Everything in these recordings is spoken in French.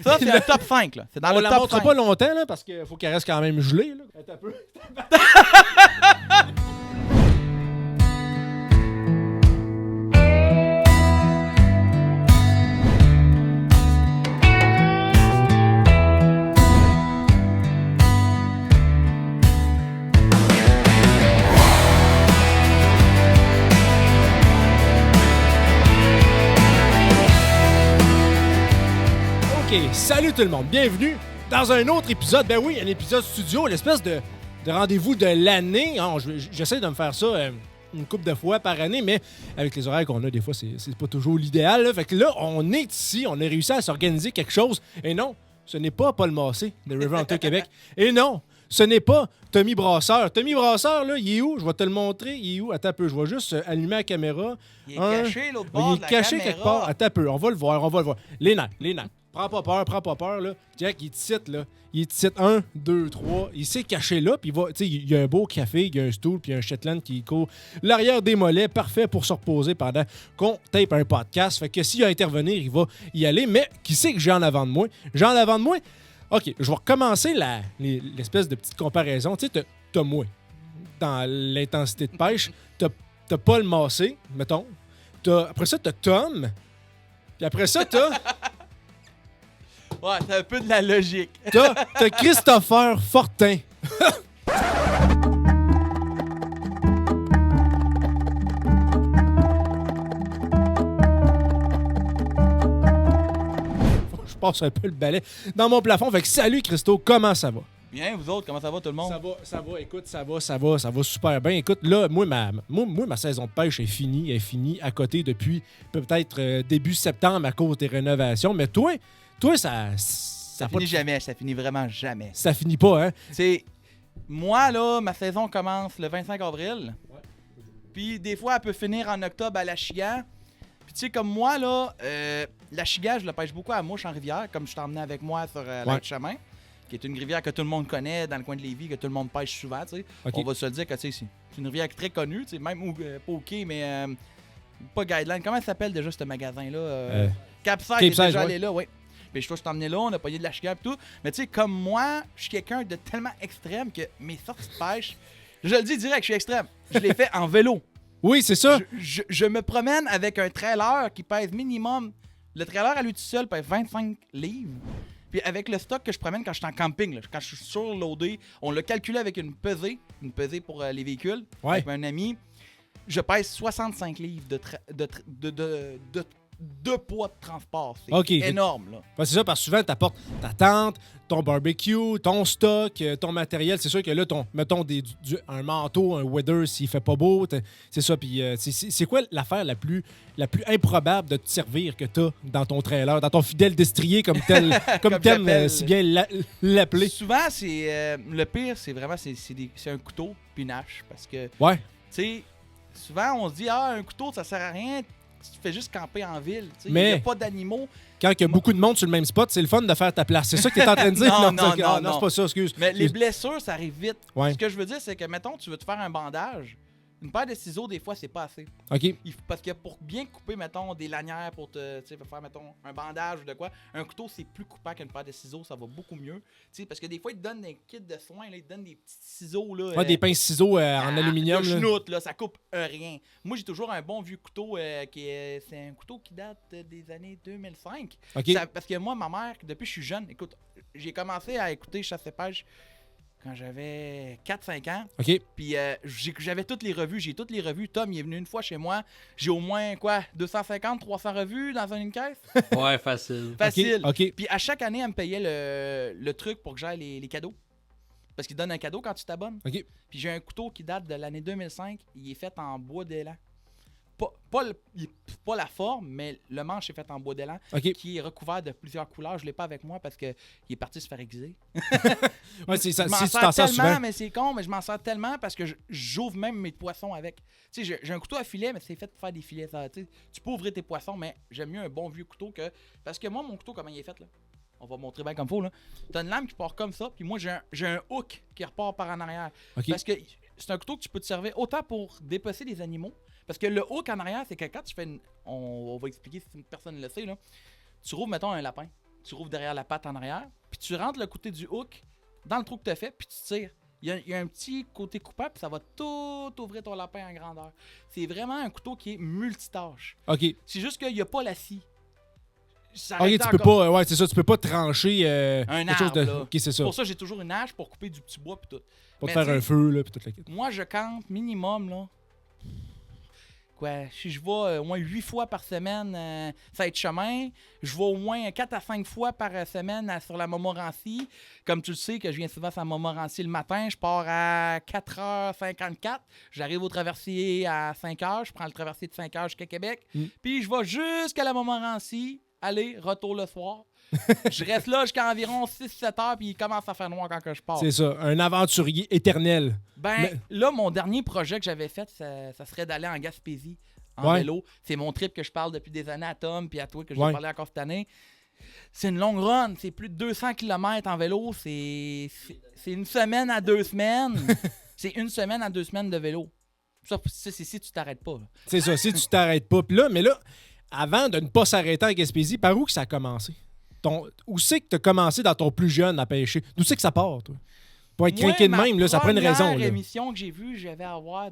Ça, c'est le top 5. Là. C'est dans On le la top montrera 5. pas longtemps, là, parce qu'il faut qu'elle reste quand même gelée. Là. Attends un peu. Salut tout le monde, bienvenue dans un autre épisode. Ben oui, un épisode studio, l'espèce de rendez-vous de l'année. J'essaie de me faire ça une couple de fois par année, mais avec les horaires qu'on a, des fois, c'est pas toujours l'idéal. Là. Fait que là, on est ici, on a réussi à s'organiser quelque chose. Et non, ce n'est pas Paul Massé de River Hunter Québec. Et non, ce n'est pas Tommy Brasseur. Tommy Brasseur, là, il est où? Je vais te le montrer. Il est où? Attends un peu, je vais juste allumer la caméra. Il est caché, l'autre bord de la Il est caché caméra. quelque part. Attends un peu, on va le voir. Les nains. Prends pas peur, là. Jack, il est ici, là. Il est ici. 1, 2, 3. Il s'est caché là, puis il y a un beau café, il y a un stool, puis un Shetland qui court l'arrière des mollets, parfait pour se reposer pendant qu'on tape un podcast. Fait que s'il y a à intervenir, il va y aller. Mais qui c'est que j'ai en avant de moi? OK, je vais recommencer l'espèce de petite comparaison. Tu sais, t'as moi dans l'intensité de pêche. T'as Paul Massé, mettons. Après ça, t'as Tom. Puis après ça, t'as... Ouais, c'est un peu de la logique. T'as Christopher Fortin. Je passe un peu le balai dans mon plafond. Fait que salut Christo, comment ça va? Bien, vous autres, comment ça va tout le monde? Ça va, écoute, ça va super bien. Écoute, là, moi, ma saison de pêche est finie à côté depuis peut-être début septembre à cause des rénovations. Mais toi, ça finit jamais, ça finit vraiment jamais. Ça finit pas, hein? C'est moi, là, ma saison commence le 25 avril. Ouais. Puis des fois, elle peut finir en octobre à l'Achigan. Puis tu sais, comme moi, là, l'Achigan, je le pêche beaucoup à mouche en rivière, comme je t'emmenais avec moi sur l'Aide-Chemin, qui est une rivière que tout le monde connaît dans le coin de Lévis, que tout le monde pêche souvent, tu sais. Okay. On va se le dire que c'est une rivière très connue, tu sais, même pas au quai, mais pas Guideline. Comment ça s'appelle déjà ce magasin-là? Capside est déjà allé là, oui. Puis je t'emmenais là, on a payé de l'Achigan et tout. Mais tu sais, comme moi, je suis quelqu'un de tellement extrême que mes sorties de pêche, je le dis direct, je suis extrême. Je les fais en vélo. Oui, c'est ça. Je me promène avec un trailer qui pèse minimum... Le trailer à lui tout seul pèse 25 livres. Puis avec le stock que je promène quand je suis en camping, là, quand je suis surloadé, on l'a calculé avec une pesée pour les véhicules, avec un ami. Je pèse 65 livres de poids de transport. C'est énorme, là. Ouais, c'est ça, parce que souvent, t'apportes ta tente, ton barbecue, ton stock, ton matériel. C'est sûr que là, mettons un manteau, un weather, s'il fait pas beau, c'est ça. Puis c'est quoi l'affaire la plus improbable de te servir que t'as dans ton trailer, dans ton fidèle destrier, comme t'aimes si bien l'appeler? Souvent, le pire, c'est vraiment c'est un couteau puis une hache. Parce que, tu sais, souvent, on se dit, un couteau, ça sert à rien. Tu fais juste camper en ville. Il n'y a pas d'animaux. Quand il y a beaucoup de monde sur le même spot, c'est le fun de faire ta place. C'est ça que tu es en train de dire? non, c'est pas ça, excuse. Mais les blessures, ça arrive vite. Ouais. Ce que je veux dire, c'est que, mettons, tu veux te faire un bandage. Une paire de ciseaux, des fois, c'est pas assez. OK. Parce que pour bien couper, mettons, des lanières pour faire, mettons, un bandage ou de quoi, un couteau, c'est plus coupant qu'une paire de ciseaux. Ça va beaucoup mieux. Parce que des fois, ils te donnent des kits de soins. Là, ils te donnent des petits ciseaux. Là, des pinces-ciseaux en aluminium. Le chenoute, là, ça coupe rien. Moi, j'ai toujours un bon vieux couteau. C'est un couteau qui date des années 2005. Okay. Parce que moi, ma mère, depuis que je suis jeune, écoute, j'ai commencé à écouter Chasse et pêche quand j'avais 4-5 ans. OK. Puis j'avais toutes les revues. J'ai toutes les revues. Tom, il est venu une fois chez moi. J'ai au moins, 250, 300 revues dans une caisse? Ouais, facile. Facile. Okay. Puis à chaque année, elle me payait le truc pour que j'aille les cadeaux. Parce qu'il donne un cadeau quand tu t'abonnes. OK. Puis j'ai un couteau qui date de l'année 2005. Il est fait en bois d'élan. Pas la forme, mais le manche est fait en bois d'élan, qui est recouvert de plusieurs couleurs. Je l'ai pas avec moi parce qu'il est parti se faire aiguiser. Ouais, c'est ça. Je m'en sers tellement, mais c'est con, mais je m'en sers tellement parce que j'ouvre même mes poissons avec. Tu sais, j'ai un couteau à filet, mais c'est fait pour faire des filets. Ça, tu peux ouvrir tes poissons, mais j'aime mieux un bon vieux couteau que... Parce que moi, mon couteau, comment il est fait, là? On va montrer bien comme il faut, là. T'as une lame qui part comme ça, puis moi, j'ai un hook qui repart par en arrière. Parce que c'est un couteau que tu peux te servir autant pour dépecer des animaux. Parce que le hook en arrière, c'est que quand tu fais on va expliquer si personne ne le sait, là. Tu rouvres, mettons, un lapin. tu rouvres derrière la patte en arrière, puis tu rentres le côté du hook dans le trou que tu as fait, puis tu tires. Il y a un petit côté coupable, puis ça va tout ouvrir ton lapin en grandeur. C'est vraiment un couteau qui est multitâche. OK. C'est juste qu'il n'y a pas la scie. Ça OK, arrête tu peux encore. pas... Ouais, c'est ça, tu peux pas trancher Un quelque chose arbre, de... là. OK, c'est ça. Pour ça, j'ai toujours une hache pour couper du petit bois, puis tout. Pour te Mais faire un tu sais, feu, là, puis toute la quête. Moi, je campe minimum, là. Quoi, si je vais au moins 8 fois par semaine, ça va être chemin. Je vais au moins 4 à 5 fois par semaine sur la Montmorency. Comme tu le sais, que je viens souvent sur la Montmorency le matin, je pars à 4h54. J'arrive au traversier à 5h. Je prends le traversier de 5h jusqu'à Québec. Puis je vais jusqu'à la Montmorency. Aller, retour le soir. Je reste là jusqu'à environ 6-7 heures, puis il commence à faire noir quand que je pars. C'est ça, un aventurier éternel. Là, mon dernier projet que j'avais fait, ça serait d'aller en Gaspésie, en vélo. C'est mon trip que je parle depuis des années à Tom, puis à toi que je vais parler encore cette année. C'est une longue run, c'est plus de 200 km en vélo. C'est une semaine à 2 semaines. C'est une semaine à 2 semaines de vélo. Ça, c'est si tu t'arrêtes pas. Là. C'est ça, si tu t'arrêtes pas. Puis là, mais là, avant de ne pas s'arrêter à Gaspésie, par où que ça a commencé? Où c'est que tu as commencé dans ton plus jeune à pêcher? D'où c'est que ça part, toi? Pour être craqué de même, là, ça prend une raison. La première là. émission que j'ai vue, j'avais avoir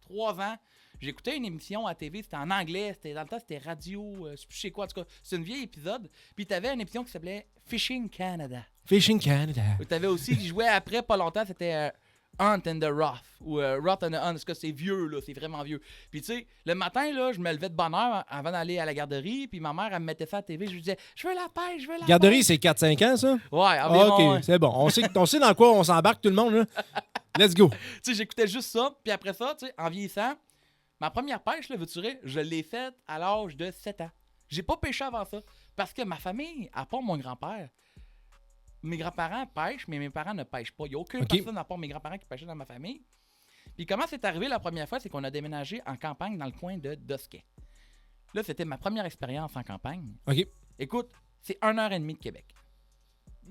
3 ans. J'écoutais une émission à TV, c'était en anglais, dans le temps c'était radio, je sais quoi, en tout cas, c'est une vieille épisode. Puis t'avais une émission qui s'appelait Fishing Canada. Fishing Canada. T'avais aussi, qui jouait après, pas longtemps, c'était Hunt and the Rough, ou Rough and the Hunt, parce que c'est vieux, là, c'est vraiment vieux. Puis tu sais, le matin, là, je me levais de bonne heure avant d'aller à la garderie, puis ma mère, elle me mettait ça à la TV, je lui disais, je veux la pêche, je veux la pêche. Garderie, c'est 4-5 ans, ça? Ouais, environ, OK, c'est bon. On sait dans quoi on s'embarque, tout le monde, là. Let's go. Tu sais, j'écoutais juste ça, puis après ça, tu sais, en vieillissant, ma première pêche, là, veux-tu dire, je l'ai faite à l'âge de 7 ans. J'ai pas pêché avant ça, parce que ma famille, à part mon grand-père, mes grands-parents pêchent, mais mes parents ne pêchent pas. Il n'y a aucune personne à part mes grands-parents qui pêchaient dans ma famille. Puis comment c'est arrivé la première fois, c'est qu'on a déménagé en campagne dans le coin de Dosquet. Là, c'était ma première expérience en campagne. OK. Écoute, c'est 1h30 de Québec.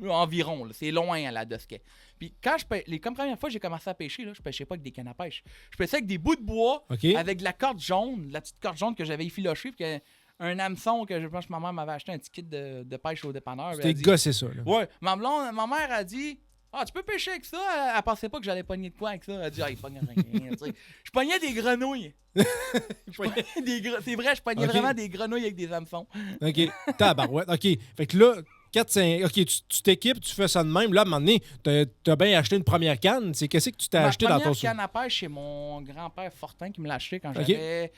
Environ, là, c'est loin à la Dosquet. Puis quand comme première fois j'ai commencé à pêcher, là, je pêchais pas avec des cannes à pêche. Je pêchais avec des bouts de bois, avec de la corde jaune, la petite corde jaune que j'avais effilochée, puis un hameçon que je pense que ma mère m'avait acheté un petit kit de pêche au dépanneur. C'était gossé ça, là. Ouais. Ma mère a dit, tu peux pêcher avec ça? Elle pensait pas que j'allais pogner de quoi avec ça. Elle a dit, il pogne rien. Je pognais des grenouilles. C'est vrai, je pognais vraiment des grenouilles avec des hameçons. OK. Tabarouette. OK. Fait que là, 4-5... OK, tu t'équipes, tu fais ça de même. Là, à un moment donné, t'as bien acheté une première canne. C'est qu'est-ce que tu t'as acheté dans ton... Ma première canne à pêche, c'est mon grand-père Fortin qui me l'a acheté quand j'avais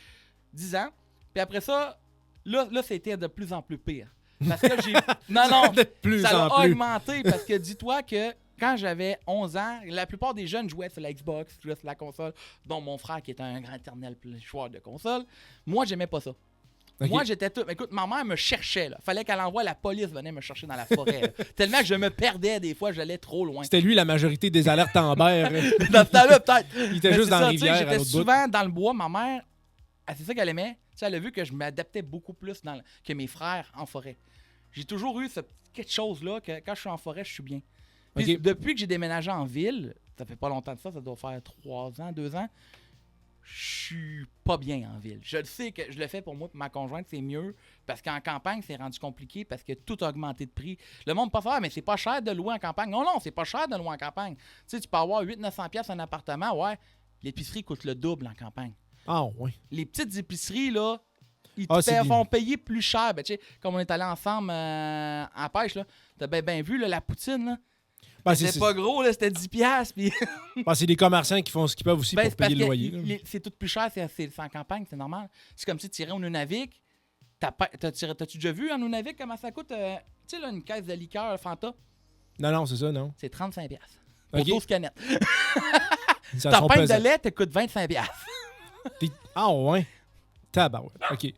10 ans. Puis après ça, là, c'était de plus en plus pire. Parce que j'ai... Non, de plus ça en a plus. augmenté parce que dis-toi que quand j'avais 11 ans, la plupart des jeunes jouaient sur la Xbox, jouaient sur la console, dont mon frère qui était un grand éternel joueur de console. Moi, j'aimais pas ça. Okay. Moi, j'étais tout... Écoute, ma mère me cherchait. Là. Fallait qu'elle envoie la police venir me chercher dans la forêt. Tellement que je me perdais des fois, j'allais trop loin. C'était lui la majorité des alertes Amber. Dans ce temps-là, peut-être. Il était juste dans la rivière. J'étais souvent dans le bois. Ma mère, c'est ça qu'elle aimait. Elle a vu que je m'adaptais beaucoup plus que mes frères en forêt. J'ai toujours eu quelque chose-là que quand je suis en forêt, je suis bien. Puis, depuis que j'ai déménagé en ville, ça fait pas longtemps de ça doit faire 3 ans, 2 ans, je suis pas bien en ville. Je le sais que je le fais pour moi, pour ma conjointe, c'est mieux. Parce qu'en campagne, c'est rendu compliqué parce que tout a augmenté de prix. Le monde peut faire, mais c'est pas cher de louer en campagne. Non, c'est pas cher de louer en campagne. Tu sais, tu peux avoir 800-900$ un appartement, ouais. L'épicerie coûte le double en campagne. Ah, oui. Les petites épiceries, là, ils te font payer plus cher. Ben, tu sais, comme on est allé ensemble en pêche, là, t'as bien vu là, la poutine, là. C'était pas gros, là, c'était 10$. Puis... c'est des commerçants qui font ce qu'ils peuvent aussi pour payer le loyer. C'est tout plus cher, c'est en campagne, c'est normal. C'est comme si tu irais au Nunavik. T'as-tu déjà vu en Nunavik comment ça coûte? Tu sais, là, une caisse de liqueur Fanta? Non, c'est ça, non. C'est 35$. Pour 12 canettes. Ta pinte de lait te coûte 25$. Ah, ouais. Tabarouette. OK.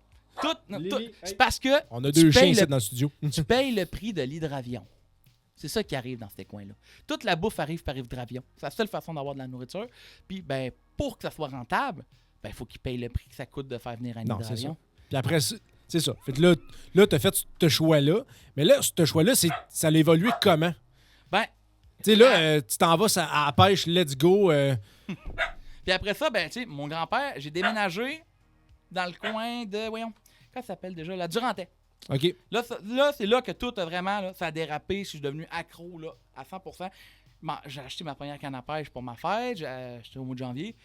C'est parce que... On a 2 chiens ici dans le studio. Tu payes le prix de l'hydravion. C'est ça qui arrive dans ces coins-là. Toute la bouffe arrive par hydravion. C'est la seule façon d'avoir de la nourriture. Puis, ben, pour que ça soit rentable, ben, il faut qu'ils payent le prix que ça coûte de faire venir un hydravion. C'est ça. Puis après, c'est ça. Fait que là tu as fait ce choix-là. Mais là, ce choix-là, ça a évolué comment? Ben... Tu sais, là, tu t'en vas à la pêche, let's go. Puis après ça, ben, tu sais, mon grand-père, j'ai déménagé dans le coin de... Voyons, comment ça s'appelle déjà? La Durantais. OK. Là, c'est là que tout a vraiment, là, ça a dérapé. Je suis devenu accro là, à 100%. J'ai acheté ma première canne à pêche pour ma fête. J'ai acheté au mois de janvier.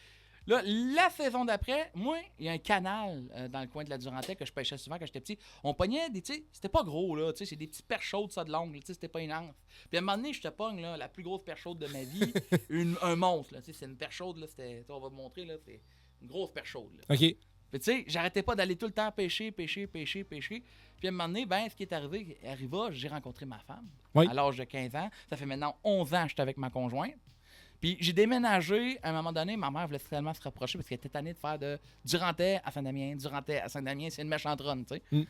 Là, la saison d'après, moi, il y a un canal dans le coin de la Durantaye que je pêchais souvent quand j'étais petit. On pognait des, tu sais, c'était pas gros, là, tu sais, c'est des petites perches chaudes, ça, de l'ongle, tu sais, c'était pas une anse. Puis à un moment donné, je te pogne, là, la plus grosse perche chaude de ma vie, un monstre, là, tu sais, c'est une perche chaude, là, c'était, on va te montrer, là, c'est une grosse perche chaude, là. OK. Puis tu sais, j'arrêtais pas d'aller tout le temps pêcher. Puis à un moment donné, ben, ce qui est arriva, j'ai rencontré ma femme Oui. à l'âge de 15 ans. Ça fait maintenant 11 ans que j'étais avec ma conjointe. Puis j'ai déménagé, à un moment donné, ma mère voulait tellement se rapprocher parce qu'elle était tannée de faire de Durantaye à Saint-Damien, c'est une méchante run, tu sais. Mm.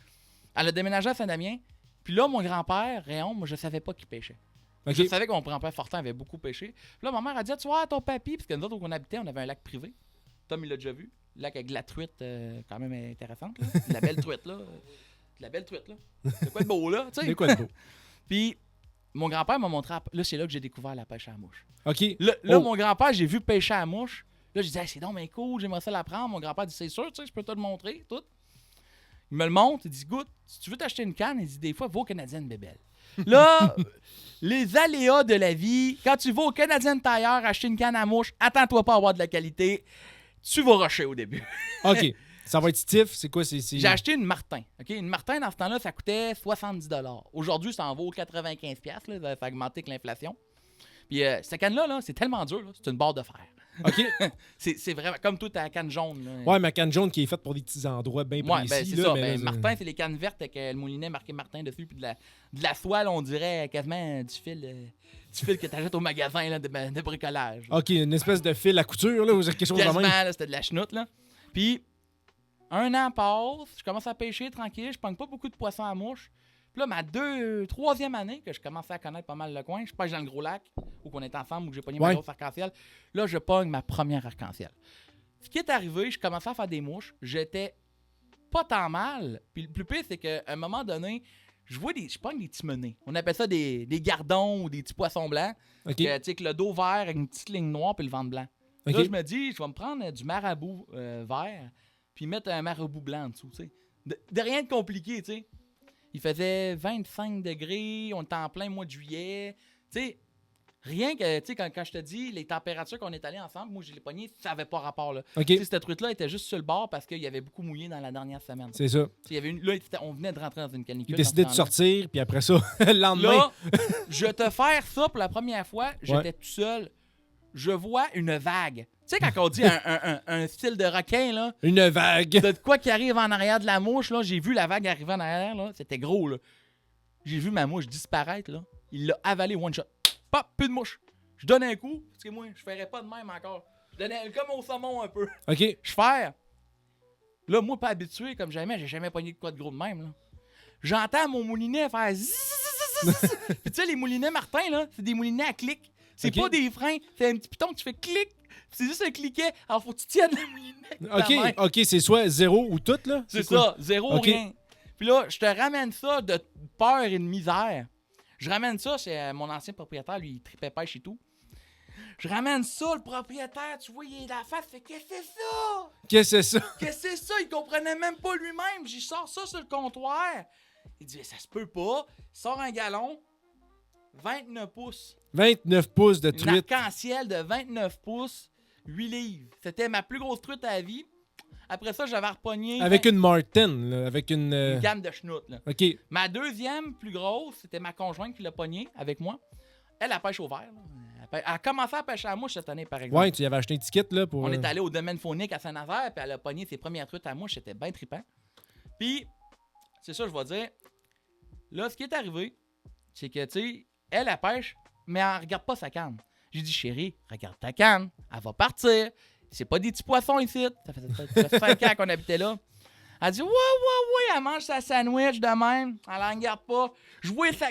Elle a déménagé à Saint-Damien, puis là, mon grand-père, Réon, moi, je savais pas qu'il pêchait. OK. Je savais que mon grand-père Fortin avait beaucoup pêché. Puis là, ma mère a dit, tu vois, ton papy, parce que nous autres, où on habitait, on avait un lac privé. Tom, il l'a déjà vu. Le lac avec de la truite quand même intéressante, là. De la belle truite, là. C'est quoi de beau, là, tu sais. C'est quoi de beau? Puis mon grand-père m'a montré, là, c'est là que j'ai découvert la pêche à la mouche. OK. Là, mon grand-père, j'ai vu pêcher à la mouche. Là, je disais, hey, c'est donc bien cool, j'aimerais ça l'apprendre. Mon grand-père dit, c'est sûr, tu sais, je peux te le montrer, tout. Il me le montre, il dit, goûte, si tu veux t'acheter une canne, il dit, des fois, va au Canadien Bébel. Là, les aléas de la vie, quand tu vas au Canadien Tire acheter une canne à mouche, attends-toi pas à avoir de la qualité, tu vas rusher au début. OK. Ça va être stiff, c'est quoi? J'ai acheté une Martin. OK? Une Martin, dans ce temps-là, ça coûtait 70 $. Aujourd'hui, ça en vaut 95 $. Là, ça a augmenté avec l'inflation. Puis cette canne-là, là, c'est tellement dur. Là, c'est une barre de fer. OK. c'est vraiment comme toute ta canne jaune. Là. Ouais, ma canne jaune qui est faite pour des petits endroits bien précis. Ouais, ben, c'est là, ça. mais Ben, là, Martin, c'est les cannes vertes avec le moulinet marqué Martin dessus. Puis de la soie, là, on dirait quasiment du fil que tu achètes au magasin là, de bricolage. OK, une espèce de fil à couture, là, ou quelque chose de Quasiment, même. là, c'était de la chenoute. Là. Puis, un an passe, je commence à pêcher tranquille, je pogne pas beaucoup de poissons à mouche. Puis là, ma troisième année que je commençais à connaître pas mal le coin, je pêche dans le gros lac, où on est ensemble, où j'ai pogné ma grosse arc-en-ciel. Là, je pogne ma première arc-en-ciel. Ce qui est arrivé, je commençais à faire des mouches, j'étais pas tant mal. Puis le plus pire, c'est qu'à un moment donné, je pogne des petits menés. On appelle ça des gardons ou des petits poissons blancs. OK. Tu sais, que le dos vert avec une petite ligne noire puis le ventre blanc. OK. Là, je me dis, je vais me prendre du marabout vert puis mettre un marabout blanc en dessous, tu sais. De rien de compliqué, tu sais. Il faisait 25 degrés, on était en plein mois de juillet. Tu sais, rien que, tu sais, quand je te dis les températures qu'on est allés ensemble, moi, je l'ai pogné, ça n'avait pas rapport, là. OK. Tu sais, cette truite-là était juste sur le bord parce qu'il y avait beaucoup mouillé dans la dernière semaine. C'est ça. Il y avait là, on venait de rentrer dans une canicule. Il décidait de sortir, puis après ça, le lendemain. Là, je te faire ça pour la première fois, j'étais tout seul. Je vois une vague. Tu sais, quand on dit un style de requin, là. Une vague. De quoi qui arrive en arrière de la mouche, là. J'ai vu la vague arriver en arrière, là. C'était gros, là. J'ai vu ma mouche disparaître, là. Il l'a avalé one shot. Pop, plus de mouche. Je donne un coup, parce que moi, je ferais pas de même encore. Je donnais comme au saumon un peu. OK. Je fais. Là, moi, pas habitué comme jamais, j'ai jamais pogné de quoi de gros de même, là. J'entends mon moulinet faire zzzz. Puis tu sais, les moulinets Martin, là, c'est des moulinets à clic. C'est OK. pas des freins, c'est un petit piton que tu fais clic. C'est juste un cliquet. Alors, faut que tu tiennes le moulinet. avec ta main. OK, c'est soit zéro ou tout, là? C'est quoi? ça, zéro, OK. rien. Puis là, je te ramène ça de peur et de misère. Je ramène ça chez mon ancien propriétaire, lui, il tripait pêche et tout. Je ramène ça, le propriétaire, tu vois, il est la face, fait qu'est-ce que c'est ça? Qu'est-ce que c'est ça? Qu'est-ce que c'est ça? Il comprenait même pas lui-même. J'y sors ça sur le comptoir. Il dit, ça se peut pas. Il sort un gallon, 29 pouces. 29 pouces de Une truite. arc-en-ciel de 29 pouces, 8 livres. C'était ma plus grosse truite à la vie. Après ça, j'avais repogné Avec une Martin, là, avec une... une canne de schnout. Là. OK. Ma deuxième plus grosse, c'était ma conjointe qui l'a pognée avec moi. Elle pêche au vert. Là. Elle a commencé à pêcher à la mouche cette année, par exemple. Ouais, tu y avais acheté une étiquette, là, pour... On est allé au domaine faunique à Saint-Nazaire, puis elle a pogné ses premières truites à la mouche. C'était bien trippant. Puis, c'est ça, je vais dire. Là, ce qui est arrivé, c'est que, tu sais, elle pêche, mais elle regarde pas sa canne. J'ai dit, chérie, regarde ta canne. Elle va partir. C'est pas des petits poissons ici. Ça fait 5 ans qu'on habitait là. Elle dit, ouais, elle mange sa sandwich de même. Elle en regarde pas.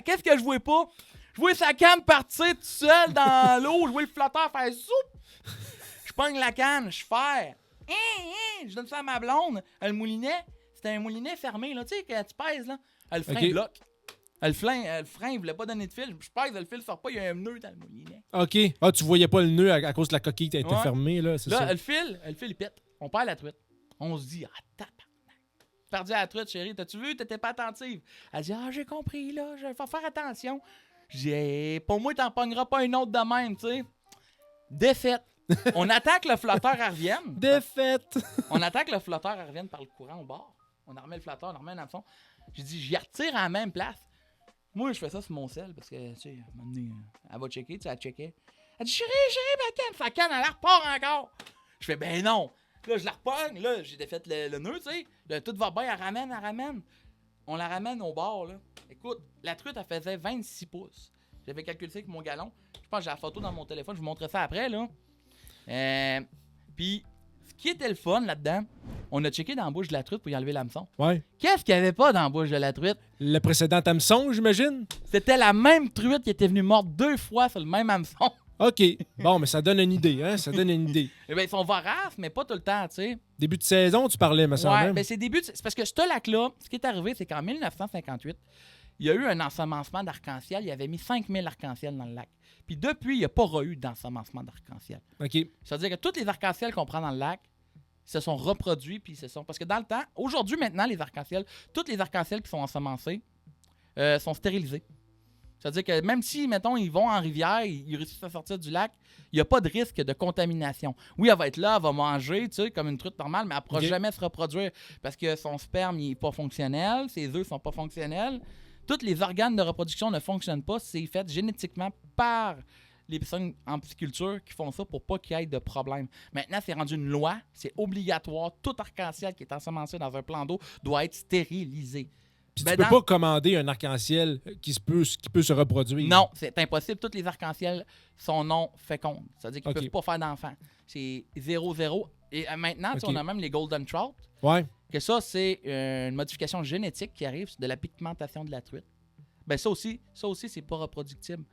Qu'est-ce que je vois pas? Je vois sa canne partir toute seule dans l'eau. Je vois le flotteur faire soupe. Je pogne la canne, je fais. Je donne ça à ma blonde. Le moulinet, c'était un moulinet fermé, là. Tu sais, quand tu pèses, là, le frein bloque. Le frein, il voulait pas donner de fil. Je pèse, le fil sort pas, il y a un nœud dans le moulinet. OK. Ah, tu voyais pas le nœud à cause de la coquille qui a été fermée, là, c'est ça? Là, le fil, il pète. On perd la truite. On se dit, tabarnak. perdu à la truite, chérie. T'as-tu vu? T'étais pas attentive. Elle dit, j'ai compris, là. Je vais faire attention. Je dis, hey, pour moi, t'en pogneras pas une autre de même, tu sais. Défaite. On attaque le flotteur à revienne. Défaite! On attaque le flotteur à revienne par le courant au bord. On remet le flotteur, on remet un hameçon. J'ai dit, j'y retire à la même place. Moi, je fais ça sur mon sel parce que, tu sais, à un moment donné, elle va checker, tu sais, elle checkait. Elle dit, chérie, ma canne. Sa canne, elle repart encore. Je fais, ben non. Là, je la repogne. Là, j'ai défait le nœud, tu sais. Là, tout va bien, elle ramène. On la ramène au bord, là. Écoute, la truite, elle faisait 26 pouces. J'avais calculé ça avec mon galon. Je pense que j'ai la photo dans mon téléphone. Je vous montrerai ça après, là. Puis, ce qui était le fun là-dedans, on a checké dans la bouche de la truite pour y enlever l'hameçon. Ouais. Qu'est-ce qu'il n'y avait pas dans la bouche de la truite? Le précédent hameçon, j'imagine? C'était la même truite qui était venue morte 2 fois sur le même hameçon. OK. Bon, mais ça donne une idée, hein? Ça donne une idée. Eh bien, ils sont voraces, mais pas tout le temps, tu sais. Début de saison, tu parlais, me semble. Ouais, ben c'est c'est parce que ce lac-là, ce qui est arrivé, c'est qu'en 1958, il y a eu un ensemencement d'arc-en-ciel. Il avait mis 5000 arc-en-ciel dans le lac. Puis depuis, il n'y a pas eu d'ensemencement d'arc-en-ciel. OK. C'est-à-dire que tous les arcs-en-ciel qu'on prend dans le lac se sont reproduits, puis se sont... Parce que dans le temps, aujourd'hui, maintenant, les arcs-en-ciel, tous les arcs-en-ciel qui sont ensemencés sont stérilisés. C'est-à-dire que même si, mettons, ils vont en rivière, ils réussissent à sortir du lac, il n'y a pas de risque de contamination. Oui, elle va être là, elle va manger, tu sais, comme une truite normale, mais elle ne pourra jamais se reproduire parce que son sperme n'est pas fonctionnel, ses œufs ne sont pas fonctionnels. Tous les organes de reproduction ne fonctionnent pas. C'est fait génétiquement par les personnes en pisciculture qui font ça pour pas qu'il y ait de problème. Maintenant, c'est rendu une loi. C'est obligatoire. Tout arc-en-ciel qui est ensemencé dans un plan d'eau doit être stérilisé. Puis tu peux pas commander un arc-en-ciel qui peut se reproduire. Non, c'est impossible. Tous les arcs-en-ciel sont non fécondes. C'est-à-dire qu'ils ne peuvent pas faire d'enfants. C'est 0-0. Et maintenant, on a même les Golden Trout. Ouais. Que ça, c'est une modification génétique qui arrive de la pigmentation de la truite. Ben ça aussi, c'est pas reproductible.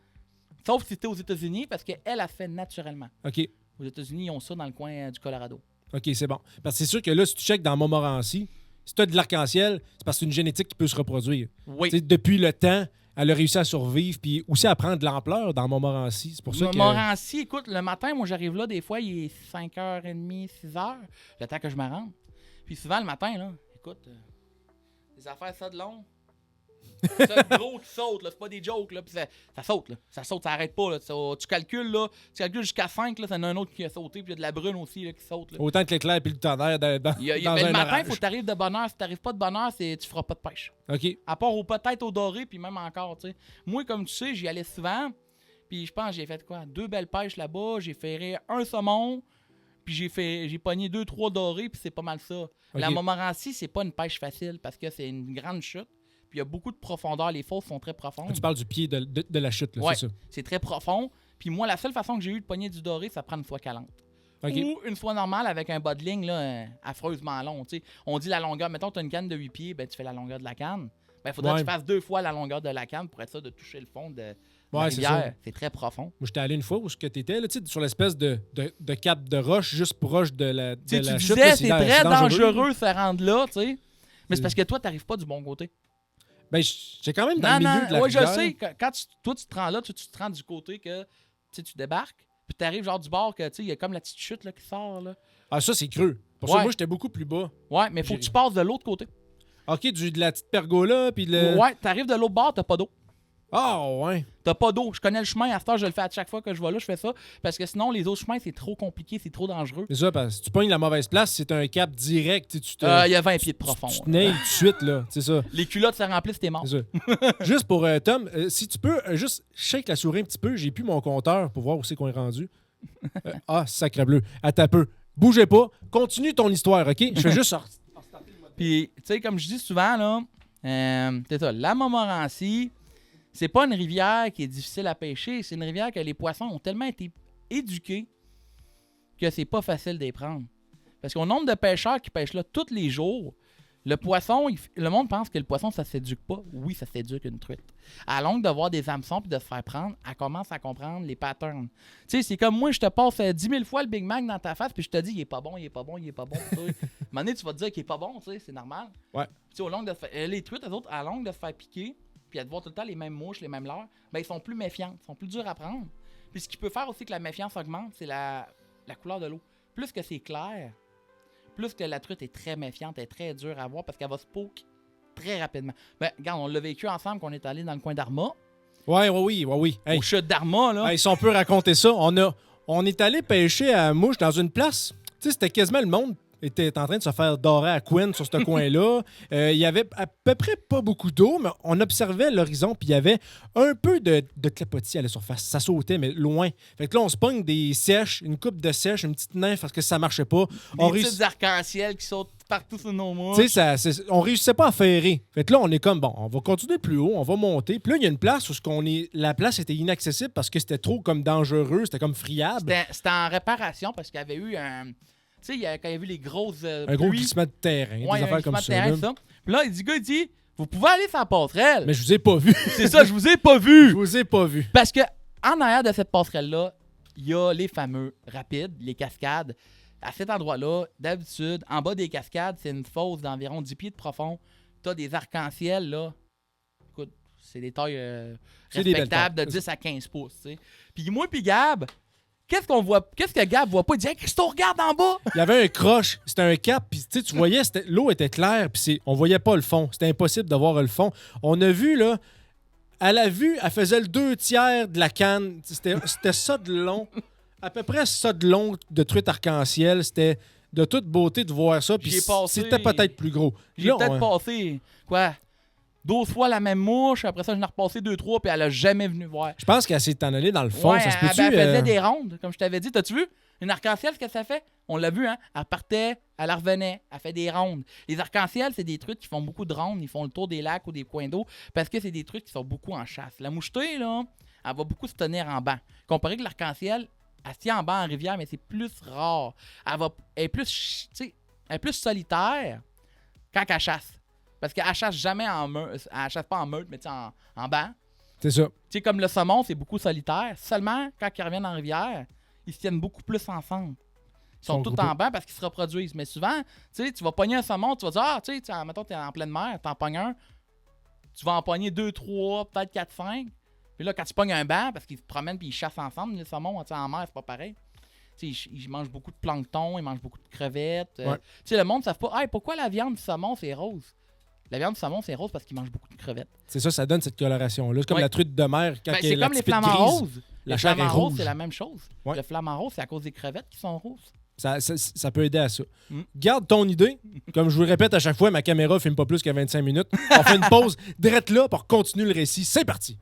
Sauf si c'était aux États-Unis, parce qu'elle a fait naturellement. OK. Aux États-Unis, ils ont ça dans le coin du Colorado. OK, c'est bon. Parce que c'est sûr que là, si tu checkes dans Montmorency, si tu as de l'arc-en-ciel, c'est parce que c'est une génétique qui peut se reproduire. Oui. T'sais, depuis le temps, elle a réussi à survivre puis aussi à prendre de l'ampleur dans Montmorency. C'est pour ça que... Montmorency, écoute, le matin, moi, j'arrive là, des fois, il est 5h30, 6h, le temps que je me rende. Puis souvent, le matin, là, écoute, les affaires, ça de long. C'est gros qui saute, là. C'est pas des jokes, là. Puis ça saute, là. Ça saute, ça arrête pas, là. Tu calcules, là. Tu calcules jusqu'à 5, là. T'en as un autre qui a sauté, puis il y a de la brune aussi, là, qui saute, là. Autant que l'éclair puis le tonnerre dans mais le matin, il faut que t'arrives de bonne heure. Si t'arrives pas de bonne heure, tu feras pas de pêche. OK. À part peut-être au doré, puis même encore, tu sais. Moi, comme tu sais, j'y allais souvent. Puis je pense que j'ai fait quoi? 2 belles pêches là-bas. J'ai ferré un saumon. Puis j'ai pogné 2-3 dorés, puis c'est pas mal ça. Okay. La Montmorency, c'est pas une pêche facile parce que c'est une grande chute. Puis il y a beaucoup de profondeur. Les fosses sont très profondes. Tu parles du pied de la chute, là, ouais, c'est ça? C'est très profond. Puis moi, la seule façon que j'ai eu de pogner du doré, ça prend une soie calante. Okay. Ou une soie normale avec un bas de ligne là, affreusement long. T'sais. On dit la longueur. Mettons, tu as une canne de 8 pieds, ben, tu fais la longueur de la canne. Ben, il faudrait que tu fasses 2 fois la longueur de la canne pour être sûr de toucher le fond de la rivière. C'est très profond. Moi, j'étais allé une fois où tu étais, là, sur l'espèce de cap de roche juste proche de la chute. Tu disais, c'est très dangereux se rendre là, tu sais. Mais c'est parce que toi, tu n'arrives pas du bon côté. Ben, j'ai quand même dans le milieu de la rivière. Je sais. Quand toi, tu te rends là, tu te rends du côté que tu débarques, puis tu arrives genre du bord que il y a comme la petite chute là, qui sort. Là. Ah, ça, c'est creux. Pour ça, moi, j'étais beaucoup plus bas. Ouais, mais il faut que tu passes de l'autre côté. OK, de la petite pergola, puis le... Ouais, tu arrives de l'autre bord, t'as pas d'eau. Ah, ouais. T'as pas d'eau. Je connais le chemin. À cette heure, je le fais à chaque fois que je vais là, je fais ça. Parce que sinon, les autres chemins, c'est trop compliqué, c'est trop dangereux. C'est ça, parce que si tu pognes la mauvaise place, c'est un cap direct. Il y a 20 pieds de profond. Tu te nailles tout de suite, là. C'est ça. Les culottes se remplissent, t'es mort. C'est ça. Juste pour Tom, si tu peux, juste shake la souris un petit peu. J'ai plus mon compteur pour voir où c'est qu'on est rendu. Sacré bleu. Attends un peu. Bougez pas. Continue ton histoire, OK? Je fais juste sortir. Puis, tu sais, comme je dis souvent, là, c'est ça, la Montmorency, c'est pas une rivière qui est difficile à pêcher. C'est une rivière que les poissons ont tellement été éduqués que c'est pas facile d'y prendre. Parce qu'au nombre de pêcheurs qui pêchent là tous les jours, le poisson, le monde pense que le poisson, ça s'éduque pas. Oui, ça s'éduque une truite. À longue de voir des hameçons puis de se faire prendre, elle commence à comprendre les patterns. Tu sais, c'est comme moi, je te passe 10 000 fois le Big Mac dans ta face puis je te dis, il est pas bon, il est pas bon, il est pas bon. À un moment donné, tu vas te dire qu'il est pas bon, tu sais, c'est normal. Ouais. Tu sais, au long de les truites, elles autres, à longue de se faire piquer puis à te voir tout le temps les mêmes mouches, les mêmes leurres, ben ils sont plus méfiantes, ils sont plus durs à prendre. Puis ce qui peut faire aussi que la méfiance augmente, c'est la couleur de l'eau. Plus que c'est clair, plus que la truite est très méfiante, elle est très dure à voir parce qu'elle va se poke très rapidement. Ben, regarde, on l'a vécu ensemble qu'on est allé dans le coin d'Arma. Oui. Hey. Au chute d'Arma, là. Hey, si on peut raconter ça, on est allé pêcher à mouche dans une place. Tu sais, c'était quasiment le monde était en train de se faire dorer à Quinn sur ce coin-là. Il y avait à peu près pas beaucoup d'eau, mais on observait l'horizon, puis il y avait un peu de clapotis à la surface. Ça sautait, mais loin. Fait que là, on se pogne des sèches, une coupe de sèche, une petite nymphe parce que ça marchait pas. Des petites arcs-en-ciel qui sautent partout sur nos mouches. Tu sais, on réussissait pas à ferrer. Fait que là, on est comme, bon, on va continuer plus haut, on va monter. Puis là, il y a une place où la place était inaccessible parce que c'était trop comme dangereux, c'était comme friable. C'était en réparation parce qu'il y avait eu un... Tu sais, quand il y a vu les grosses un gros glissement de terrain, des affaires comme ça. Puis là, il dit, vous pouvez aller sur la passerelle. Mais je vous ai pas vu. C'est ça, je vous ai pas vu. Je vous ai pas vu. Parce que en arrière de cette passerelle-là, il y a les fameux rapides, les cascades. À cet endroit-là, d'habitude, en bas des cascades, c'est une fosse d'environ 10 pieds de profond. T'as des arcs-en-ciel, là. Écoute, c'est des tailles respectables de 10 à 15 pouces, tu sais. Puis moi puis Gab... Qu'est-ce que Gab voit pas? Il dit hey, Christo, regarde en bas! Il y avait un croche, c'était un cap, puis tu voyais, l'eau était claire, puis on voyait pas le fond. C'était impossible de voir le fond. On a vu, là, à la vue, elle faisait le 2/3 de la canne. C'était ça de long, à peu près ça de long de truite arc-en-ciel. C'était de toute beauté de voir ça, puis c'était peut-être plus gros. J'ai peut-être passé, 12 fois la même mouche, après ça, je l'ai repassé 2-3, puis elle a jamais venu voir. Je pense qu'elle s'est en allée dans le fond, ça se peut-tu? Elle faisait des rondes, comme je t'avais dit. T'as-tu vu? Une arc-en-ciel, ce que ça fait? On l'a vu, hein? Elle partait, elle revenait, elle fait des rondes. Les arc-en-ciel, c'est des trucs qui font beaucoup de rondes, ils font le tour des lacs ou des coins d'eau, parce que c'est des trucs qui sont beaucoup en chasse. La mouchetée, là, elle va beaucoup se tenir en banc. Comparé que l'arc-en-ciel, elle se tient en banc en rivière, mais c'est plus rare. Elle est plus solitaire quand elle chasse. Parce qu'elle chasse jamais en meute. Elle chasse pas en meute, mais en banc. C'est ça. Tu sais, comme le saumon, c'est beaucoup solitaire. Seulement, quand ils reviennent en rivière, ils se tiennent beaucoup plus ensemble. Ils sont tous en banc parce qu'ils se reproduisent. Mais souvent, tu sais, tu vas pogner un saumon, tu vas dire, tu sais, mettons, t'es en pleine mer, t'en pognes un. Tu vas en pogner 2, 3, peut-être 4, 5. Puis là, quand tu pognes un banc, parce qu'ils se promènent puis ils chassent ensemble, les saumons, en mer, c'est pas pareil. Tu sais, ils mangent beaucoup de plancton, ils mangent beaucoup de crevettes. Tu sais, le monde ne savent pas, pourquoi la viande du saumon, c'est rose? La viande du saumon, c'est rose parce qu'ils mangent beaucoup de crevettes. C'est ça donne cette coloration-là. C'est comme la truite de mer quand c'est comme les flamants roses. La chair est rouge. C'est la même chose. Ouais. Le flamant rose, c'est à cause des crevettes qui sont roses. Ça peut aider à ça. Garde ton idée. Comme je vous le répète à chaque fois, ma caméra ne filme pas plus que 25 minutes. On fait une pause direct là pour continuer le récit. C'est parti!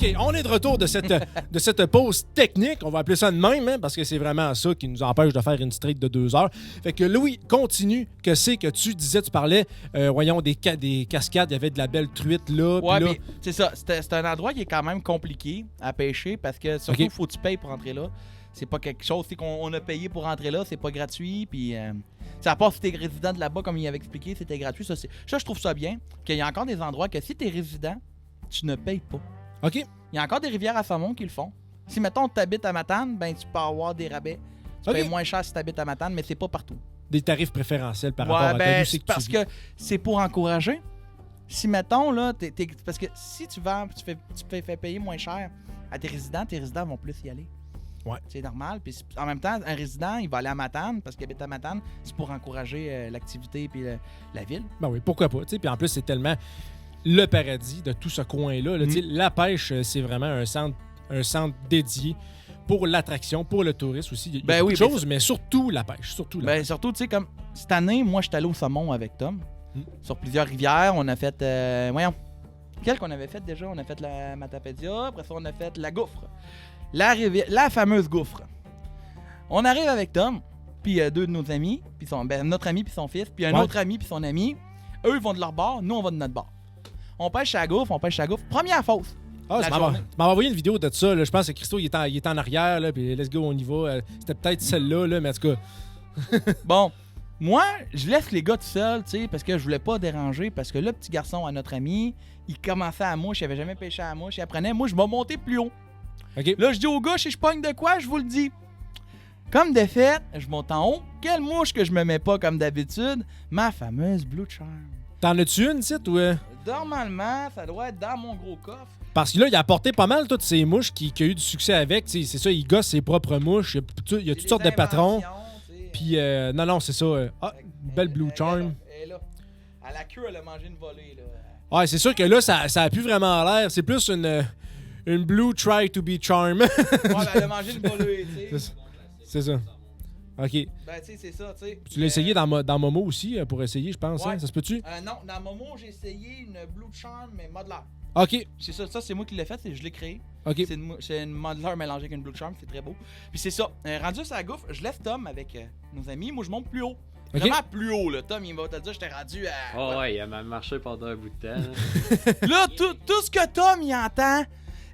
OK, on est de retour de cette pause technique. On va appeler ça de même, hein, parce que c'est vraiment ça qui nous empêche de faire une streak de 2 heures. Fait que Louis, continue. Que c'est que tu disais, tu parlais, voyons, des cascades, il y avait de la belle truite là. Ouais, mais c'est ça. C'est un endroit qui est quand même compliqué à pêcher parce que surtout, il faut que tu payes pour entrer là. C'est pas quelque chose, c'est qu'on a payé pour entrer là, c'est pas gratuit. Puis, à part si t'es résident de là-bas, comme il avait expliqué, c'était gratuit. Ça, je trouve ça bien. Qu'il y a encore des endroits que si t'es résident, tu ne payes pas. OK. Il y a encore des rivières à saumon qui le font. Si, mettons, tu habites à Matane, ben tu peux avoir des rabais. Tu payes moins cher si tu habites à Matane, mais c'est pas partout. Des tarifs préférentiels par rapport à ta vie, parce que c'est pour encourager. Si, mettons, là, parce que si tu vends, tu fais payer moins cher à tes résidents vont plus y aller. Ouais. C'est normal. Puis en même temps, un résident, il va aller à Matane parce qu'il habite à Matane. C'est pour encourager l'activité et la ville. Ben oui, pourquoi pas. Puis en plus, c'est tellement le paradis de tout ce coin-là. La pêche, c'est vraiment un centre dédié pour l'attraction, pour le tourisme aussi. Il y a beaucoup de choses, mais surtout la pêche. Surtout, tu sais, comme cette année, moi, je suis allé au saumon avec Tom. Sur plusieurs rivières. On a fait... quelle qu'on avait fait déjà? On a fait la Matapédia. Après ça, on a fait la Gouffre. La fameuse Gouffre. On arrive avec Tom, puis deux de nos amis, puis notre ami puis son fils, puis un autre ami puis son ami. Eux, ils vont de leur bord, nous, on va de notre bord. On pêche à la Gouffre. Première fosse. Tu m'as envoyé une vidéo de ça. Là. Je pense que Christo, il est en arrière, là, puis let's go, on y va. C'était peut-être celle-là, là, mais en tout cas... Bon, moi, je laisse les gars tout seuls, tu sais, parce que je voulais pas déranger, parce que le petit garçon à notre ami, il commençait à la mouche, il avait jamais pêché à la mouche, il apprenait. Moi, je vais monter plus haut. Okay. Là, je dis aux gars, si je pogne de quoi, je vous le dis. Comme de fait, je monte en haut. Quelle mouche que je me mets pas comme d'habitude? Ma fameuse Blue Charm. T'en as-tu une, site, ou... Normalement, ça doit être dans mon gros coffre. Parce que là, il a apporté pas mal toutes ces mouches qui a eu du succès avec. T'sais, c'est ça, il gosse ses propres mouches. Il y a toutes sortes de patrons. Puis, non, c'est ça. Belle Blue Charm. Elle est là. À la queue, elle a mangé une volée, là. Ouais, c'est sûr que là, ça a plus vraiment l'air. C'est plus une Blue Try to be Charm. Ouais, elle a mangé une volée, tu sais. C'est ça. OK. Ben, tu sais, c'est ça, tu sais. Tu l'as essayé dans Momo aussi, pour essayer, je pense. Ouais. Hein? Ça se peut-tu? Non, dans Momo, j'ai essayé une Blue Charm, mais modelaire. OK. C'est ça c'est moi qui l'ai fait, je l'ai créé. OK. C'est une modelaire mélangée avec une Blue Charm, c'est très beau. Puis c'est ça, rendu à la gouffre, je laisse Tom avec nos amis, moi je monte plus haut. OK. Vraiment plus haut, là. Tom, il va te dire, j'étais rendu à... Oh ouais, il a même marché pendant un bout de temps. Là, tout ce que Tom, il entend...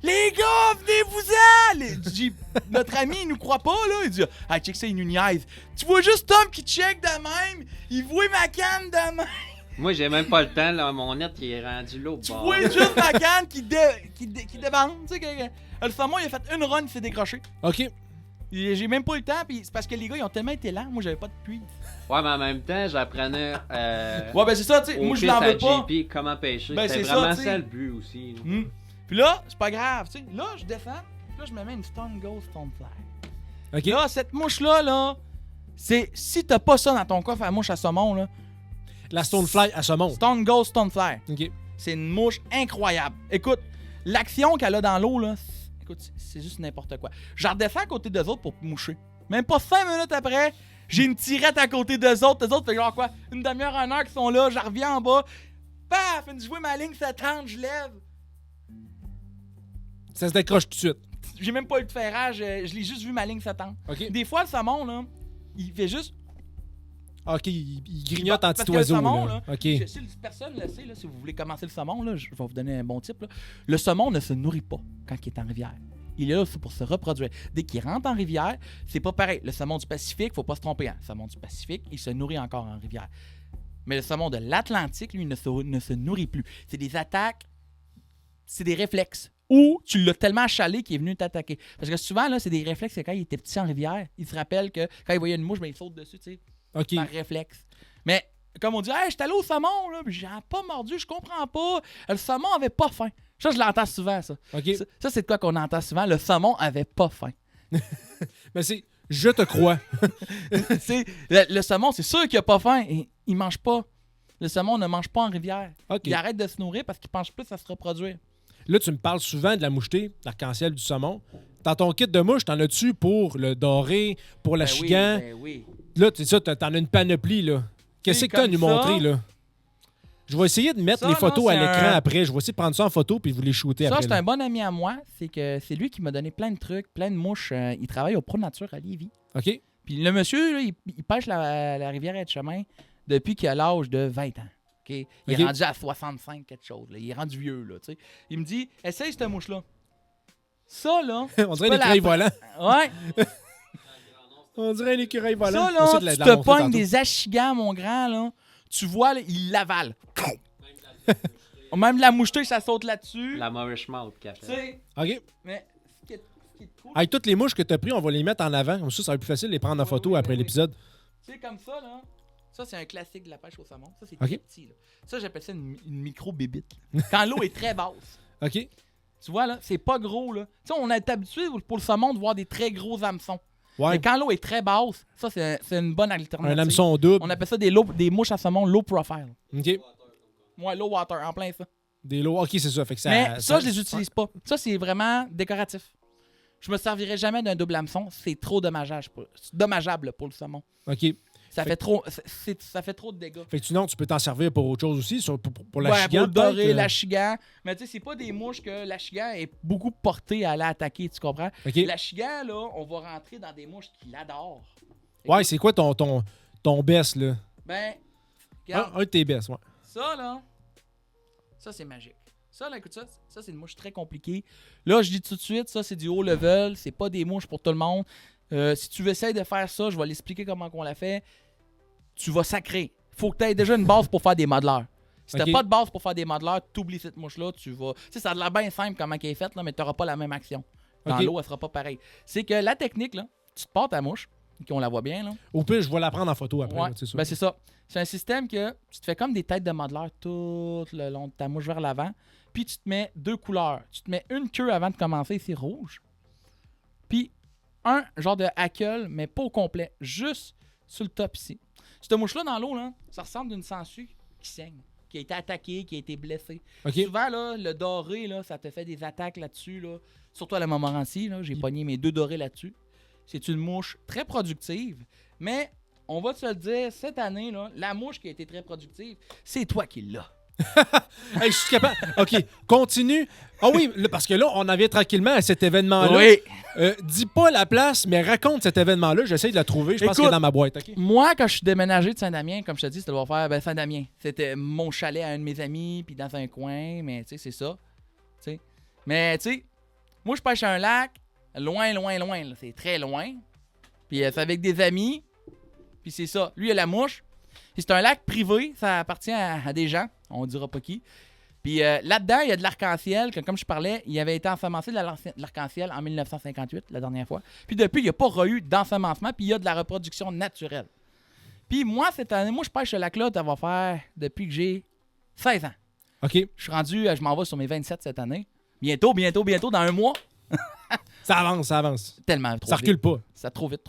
Les gars, venez-vous-en! Notre ami, il nous croit pas, là. Il dit, ah, check ça, il nous niaise. Tu vois juste Tom qui check de même. Il voit ma canne de même. Moi, j'ai même pas le temps, là. Mon net, il est rendu l'autre Tu bord. vois juste ma canne qui débande. Tu sais, le saumon, il a fait une run, il s'est décroché. OK. J'ai même pas eu le temps, puis c'est parce que les gars, ils ont tellement été lents. Moi, j'avais pas de puits. Ouais, mais en même temps, j'apprenais. Ouais, ben c'est ça, tu sais. Moi, je l'en veux pas. JP, comment pêcher. Ben, c'est c'est vraiment ça, ça le but aussi. Là. Puis là, c'est pas grave, tu sais. Là, je descends. Puis là, je me mets une Stone Ghost Stonefly. OK. Là, cette mouche-là, là, c'est. Si t'as pas ça dans ton coffre à mouche à saumon, là. La Stonefly à saumon. Stone Ghost Stonefly. OK. C'est une mouche incroyable. Écoute, l'action qu'elle a dans l'eau, là, écoute, c'est juste n'importe quoi. Je redescends à côté d'eux autres pour moucher. Même pas 5 minutes après, j'ai une tirette à côté d'eux autres. Eux autres, fait genre quoi? Une demi-heure, 1 heure qu'ils sont là, je reviens en bas. Paf! Je vois ma ligne s'attendre, je lève. Ça se décroche tout de suite. J'ai même pas eu de ferrage, je l'ai juste vu ma ligne s'attendre. OK. Des fois, le saumon, là, il fait juste. OK, il grignote en Parce petit que le oiseau. saumon, là. là, OK. si personne ne le sait, là, si vous voulez commencer le saumon, là, je vais vous donner un bon type. Là. Le saumon ne se nourrit pas quand il est en rivière. Il est là aussi pour se reproduire. Dès qu'il rentre en rivière, c'est pas pareil. Le saumon du Pacifique, faut pas se tromper. Hein. Le saumon du Pacifique, il se nourrit encore en rivière. Mais le saumon de l'Atlantique, lui, ne se nourrit plus. C'est des attaques, c'est des réflexes. Ou tu l'as tellement achalé qu'il est venu t'attaquer. Parce que souvent, là, c'est des réflexes que quand il était petit en rivière, il se rappelle que quand il voyait une mouche, ben, il saute dessus, tu sais, OK. par réflexe. Mais comme on dit, hey, j'étais allé au saumon, là, j'ai pas mordu, je comprends pas. Le saumon avait pas faim. Ça, je l'entends souvent, ça. OK. Ça, c'est de quoi qu'on entend souvent. Le saumon avait pas faim. Mais c'est je te crois. le saumon, c'est sûr qu'il a pas faim. Et il mange pas. Le saumon ne mange pas en rivière. OK. Il arrête de se nourrir parce qu'il pense plus à se reproduire. Là, tu me parles souvent de la mouchetée, l'arc-en-ciel du saumon. Dans ton kit de mouche, t'en as-tu pour le doré, pour la chigan? Oui. Là, tu sais ça, t'en as une panoplie, là. Qu'est-ce que t'as à nous comme ça. montrer, là? Je vais essayer de mettre Ça, les photos non, à c'est l'écran un- après. Je vais essayer de prendre ça en photo puis vous les shooter Ça, après. c'est là. un bon ami à moi. C'est que c'est lui qui m'a donné plein de trucs, plein de mouches. Il travaille au Pro Nature à Lévis. OK? Puis le monsieur, là, il pêche la rivière Etchemin depuis qu'il a l'âge de 20 ans. OK? Il OK. est rendu à 65 quelque chose. Là. Il est rendu vieux. Là, tu sais. Il me dit, essaye cette mouche-là. Ça, là... On dirait un peux la- écureuil volant. Ouais. On dirait un écureuil volant. Ça, On là, essaie de la- tu de la te montrer pognes tantôt. des achigans, mon grand, là. Tu vois, là, il l'avale. Même la moucheteuse, ça saute là-dessus. La Moorish Mouth Tu café. sais, OK. mais ce qui est cool, Avec toutes les mouches que t'as pris, on va les mettre en avant. Comme ça va être plus facile de les prendre en Oui, photo oui, après oui. l'épisode. tu sais, comme ça, là. Ça, c'est un classique de la pêche au saumon. Ça, c'est Ok. très petit, là. Ça, j'appelle ça une micro-bébite. Quand l'eau est très basse. OK? Tu vois, là, c'est pas gros, là. Tu sais, on est habitué pour le saumon de voir des très gros hameçons. Ouais. Mais quand l'eau est très basse, ça, c'est une bonne alternative. Un hameçon double. On appelle ça des mouches à saumon low profile. OK. Ouais, low water, en plein ça. Des lots. OK, c'est ça. Fait que ça, Mais ça, je les utilise pas. Ça, c'est vraiment décoratif. Je me servirai jamais d'un double hameçon. C'est trop dommageable pour le saumon. OK. Ça fait trop, ça fait trop de dégâts. Fait que sinon, tu peux t'en servir pour autre chose aussi, pour la Ouais, chigan, pour le doré, peut-être, l'achigan. Mais tu sais, c'est pas des mouches que l'achigan est beaucoup porté à aller attaquer, tu comprends? OK. L'achigan, là, on va rentrer dans des mouches qui l'adorent. Ouais, c'est quoi ton best, là? Ben, regarde, Un de tes best, ouais. ça, là, ça, c'est magique. Ça, là, écoute ça, c'est une mouche très compliquée. Là, je dis tout de suite, ça, c'est du haut level. C'est pas des mouches pour tout le monde. Si tu veux essayer de faire ça, je vais l'expliquer comment on la fait. Tu vas sacrer. Faut que tu aies déjà une base pour faire des modeleurs. Si t'as Ok. pas de base pour faire des modeleurs, t'oublies cette mouche-là, tu vas... Tu sais, ça a l'air bien simple comment elle est faite, là, mais t'auras pas la même action. Dans Ok. l'eau, elle sera pas pareille. C'est que la technique, là, tu te pars ta mouche, qu'on la voit bien, là. Au pire, je vais la prendre en photo après. Ouais, là, c'est ça. ben c'est ça. C'est un système que tu te fais comme des têtes de modeleur tout le long de ta mouche vers l'avant. Puis tu te mets 2 couleurs. Tu te mets une queue avant de commencer, c'est rouge. Puis un genre de hackle, mais pas au complet. Juste sur le top ici. Cette mouche-là dans l'eau, là, ça ressemble d'une sangsue qui saigne, qui a été attaquée, qui a été blessée. OK. Souvent, là, le doré, là, ça te fait des attaques là-dessus. Là. Surtout à la Montmorency, là, j'ai pogné mes 2 dorés là-dessus. C'est une mouche très productive. Mais on va te le dire, cette année, là, la mouche qui a été très productive, c'est toi qui l'as. Hey, je suis capable. OK, continue. Ah oui, là, parce que là, on en vient tranquillement à cet événement-là. Oui. Dis pas la place, mais raconte cet événement-là. J'essaie de la trouver. Je pense Écoute, qu'il est dans ma boîte. OK? Moi, quand je suis déménagé de Saint-Damien, comme je te dis, ça doit faire Saint-Damien. C'était mon chalet à un de mes amis, puis dans un coin, mais tu sais, c'est ça. T'sais. Mais tu sais, moi, je pêche à un lac, loin, loin, loin. Là. C'est très loin. Puis c'est avec des amis, puis c'est ça. Lui, il a la mouche. Puis c'est un lac privé, ça appartient à des gens, on dira pas qui. Puis là-dedans, il y a de l'arc-en-ciel, que comme je parlais, il avait été ensemencé de l'arc-en-ciel en 1958, la dernière fois. Puis depuis, il n'y a pas eu d'ensemencement, puis il y a de la reproduction naturelle. Puis moi, cette année, je pêche ce lac-là, ça va faire depuis que j'ai 16 ans. OK. Je suis rendu, je m'en vais sur mes 27 cette année. Bientôt, dans un mois. Ça avance, ça avance. Tellement trop Ça recule vite. pas. Ça trop vite.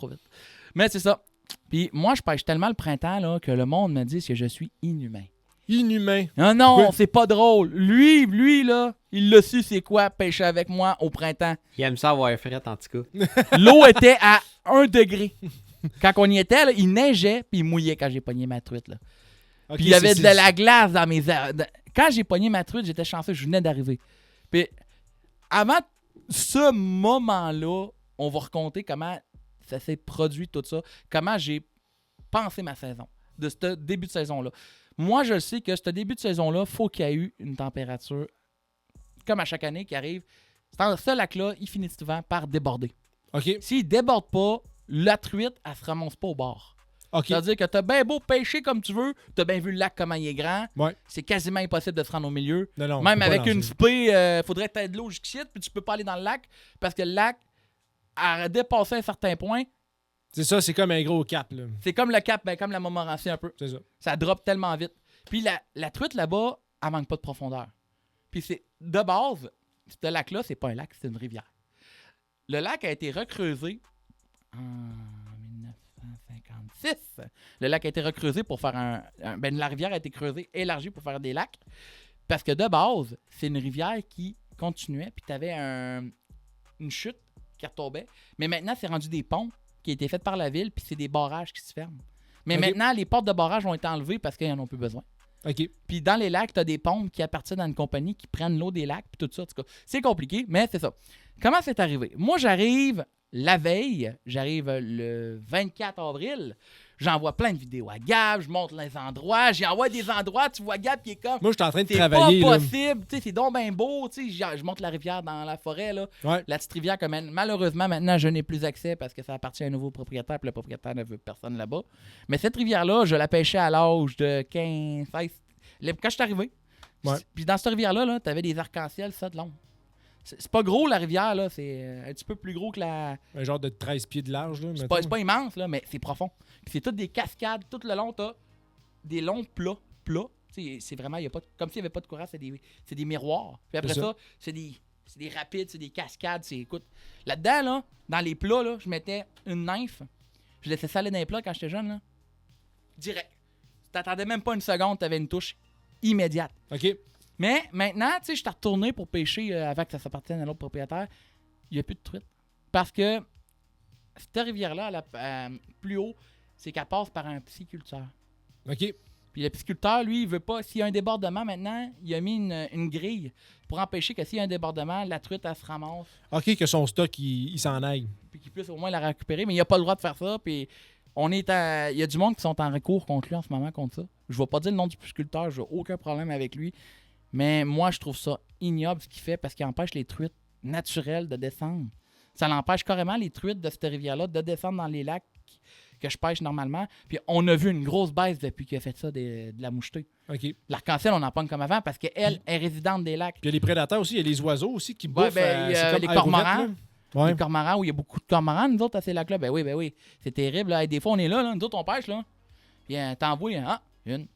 Mais c'est ça. Puis moi, je pêche tellement le printemps là, que le monde me dit que je suis inhumain. Inhumain. Non, Oui. c'est pas drôle. Lui, là, il l'a su c'est quoi pêcher avec moi au printemps. Il aime ça avoir fret, en tout cas. L'eau était à 1 degré. Quand on y était, là, il neigeait puis il mouillait quand j'ai pogné ma truite. Là. OK, Puis il y avait c'est- de la glace dans mes... Quand j'ai pogné ma truite, j'étais chanceux, je venais d'arriver. Puis avant ce moment-là, on va raconter comment ça s'est produit tout ça, comment j'ai pensé ma saison, de ce début de saison-là. Moi, je sais que ce début de saison-là, il faut qu'il y ait eu une température, comme à chaque année, qui arrive. Ce lac-là, il finit souvent par déborder. OK. S'il ne déborde pas, la truite, elle se ramasse pas au bord. OK. C'est-à-dire que t'as bien beau pêcher comme tu veux, t'as bien vu le lac comment il est grand, Ouais. c'est quasiment impossible de se rendre au milieu. Non, non, Même faut pas avec une lancer. spé, faudrait que t'aies de l'eau jusqu'ici, puis tu peux pas aller dans le lac, parce que le lac a dépassé un certain point. C'est ça, c'est comme un gros cap, là. C'est comme le cap, comme la Montmorency un peu. C'est ça. Ça drop tellement vite. Puis la truite là-bas, elle manque pas de profondeur. Puis c'est de base, ce lac-là, c'est pas un lac, c'est une rivière. Le lac a été recreusé en 1956. Le lac a été recreusé pour faire la rivière a été creusée, élargie pour faire des lacs. Parce que de base, c'est une rivière qui continuait, puis tu avais une chute qui retombait. Mais maintenant, c'est rendu des ponts qui ont été faits par la ville, puis c'est des barrages qui se ferment. Mais OK. maintenant, les portes de barrage ont été enlevées parce qu'ils n'en ont plus besoin. OK. Puis dans les lacs, tu as des pompes qui appartiennent à une compagnie qui prennent l'eau des lacs, puis tout ça. En tout cas, c'est compliqué, mais c'est ça. Comment c'est arrivé? Moi, j'arrive la veille, j'arrive le 24 avril, j'envoie plein de vidéos à Gab, je montre les endroits, j'envoie des endroits, tu vois Gab qui est comme... Moi, je suis en train de C'est travailler, pas là. possible, tu sais, c'est donc bien beau, tu sais, je monte la rivière dans la forêt, là. Ouais. La petite rivière, que malheureusement, maintenant, je n'ai plus accès parce que ça appartient à un nouveau propriétaire, puis le propriétaire ne veut personne là-bas. Mais cette rivière-là, je la pêchais à l'âge de 15, 16... Quand je suis arrivé. Ouais. Puis dans cette rivière-là, -là, tu avais des arcs-en-ciel, ça, de long. C'est pas gros, la rivière, là. C'est un petit peu plus gros que la... Un genre de 13 pieds de large, là. C'est pas immense, là, mais c'est profond. Puis c'est toutes des cascades. Tout le long, t'as des longs plats. C'est vraiment, y a pas comme s'il n'y avait pas de courant, c'est des miroirs. Puis après C'est ça. ça, c'est des rapides, c'est des cascades. Écoute, là-dedans, là, dans les plats, là, je mettais une nymphe. Je laissais ça aller dans les plats quand j'étais jeune, là. Direct. Tu t'attendais même pas une seconde, t'avais une touche immédiate. OK. Mais maintenant, tu sais, je t'ai retourné pour pêcher avant que ça s'appartienne à l'autre propriétaire. Il n'y a plus de truite. Parce que cette rivière-là, plus haut, c'est qu'elle passe par un pisciculteur. OK. Puis le pisciculteur, lui, il veut pas. S'il y a un débordement maintenant, il a mis une grille pour empêcher que s'il y a un débordement, la truite, elle se ramasse. OK, que son stock, il s'en aille. Puis qu'il puisse au moins la récupérer. Mais il n'a pas le droit de faire ça. Puis il y a du monde qui sont en recours contre lui en ce moment, contre ça. Je ne vais pas dire le nom du pisciculteur, j'ai aucun problème avec lui. Mais moi, je trouve ça ignoble ce qu'il fait parce qu'il empêche les truites naturelles de descendre. Ça l'empêche carrément les truites de cette rivière-là de descendre dans les lacs que je pêche normalement. Puis on a vu une grosse baisse depuis qu'il a fait ça de la mouchetée. OK. L'arc-en-ciel, on en pogne comme avant parce qu'elle est résidente des lacs. Puis il y a les prédateurs aussi, il y a les oiseaux aussi qui Ouais, bouffent. ben, c'est comme les Aérovette, cormorans. là. Ouais. Les cormorans, où il y a beaucoup de cormorans, nous autres, à ces lacs-là. Ben oui. C'est terrible. Là. Et des fois, on est là, nous autres, on pêche, là. Puis t'envoies, une,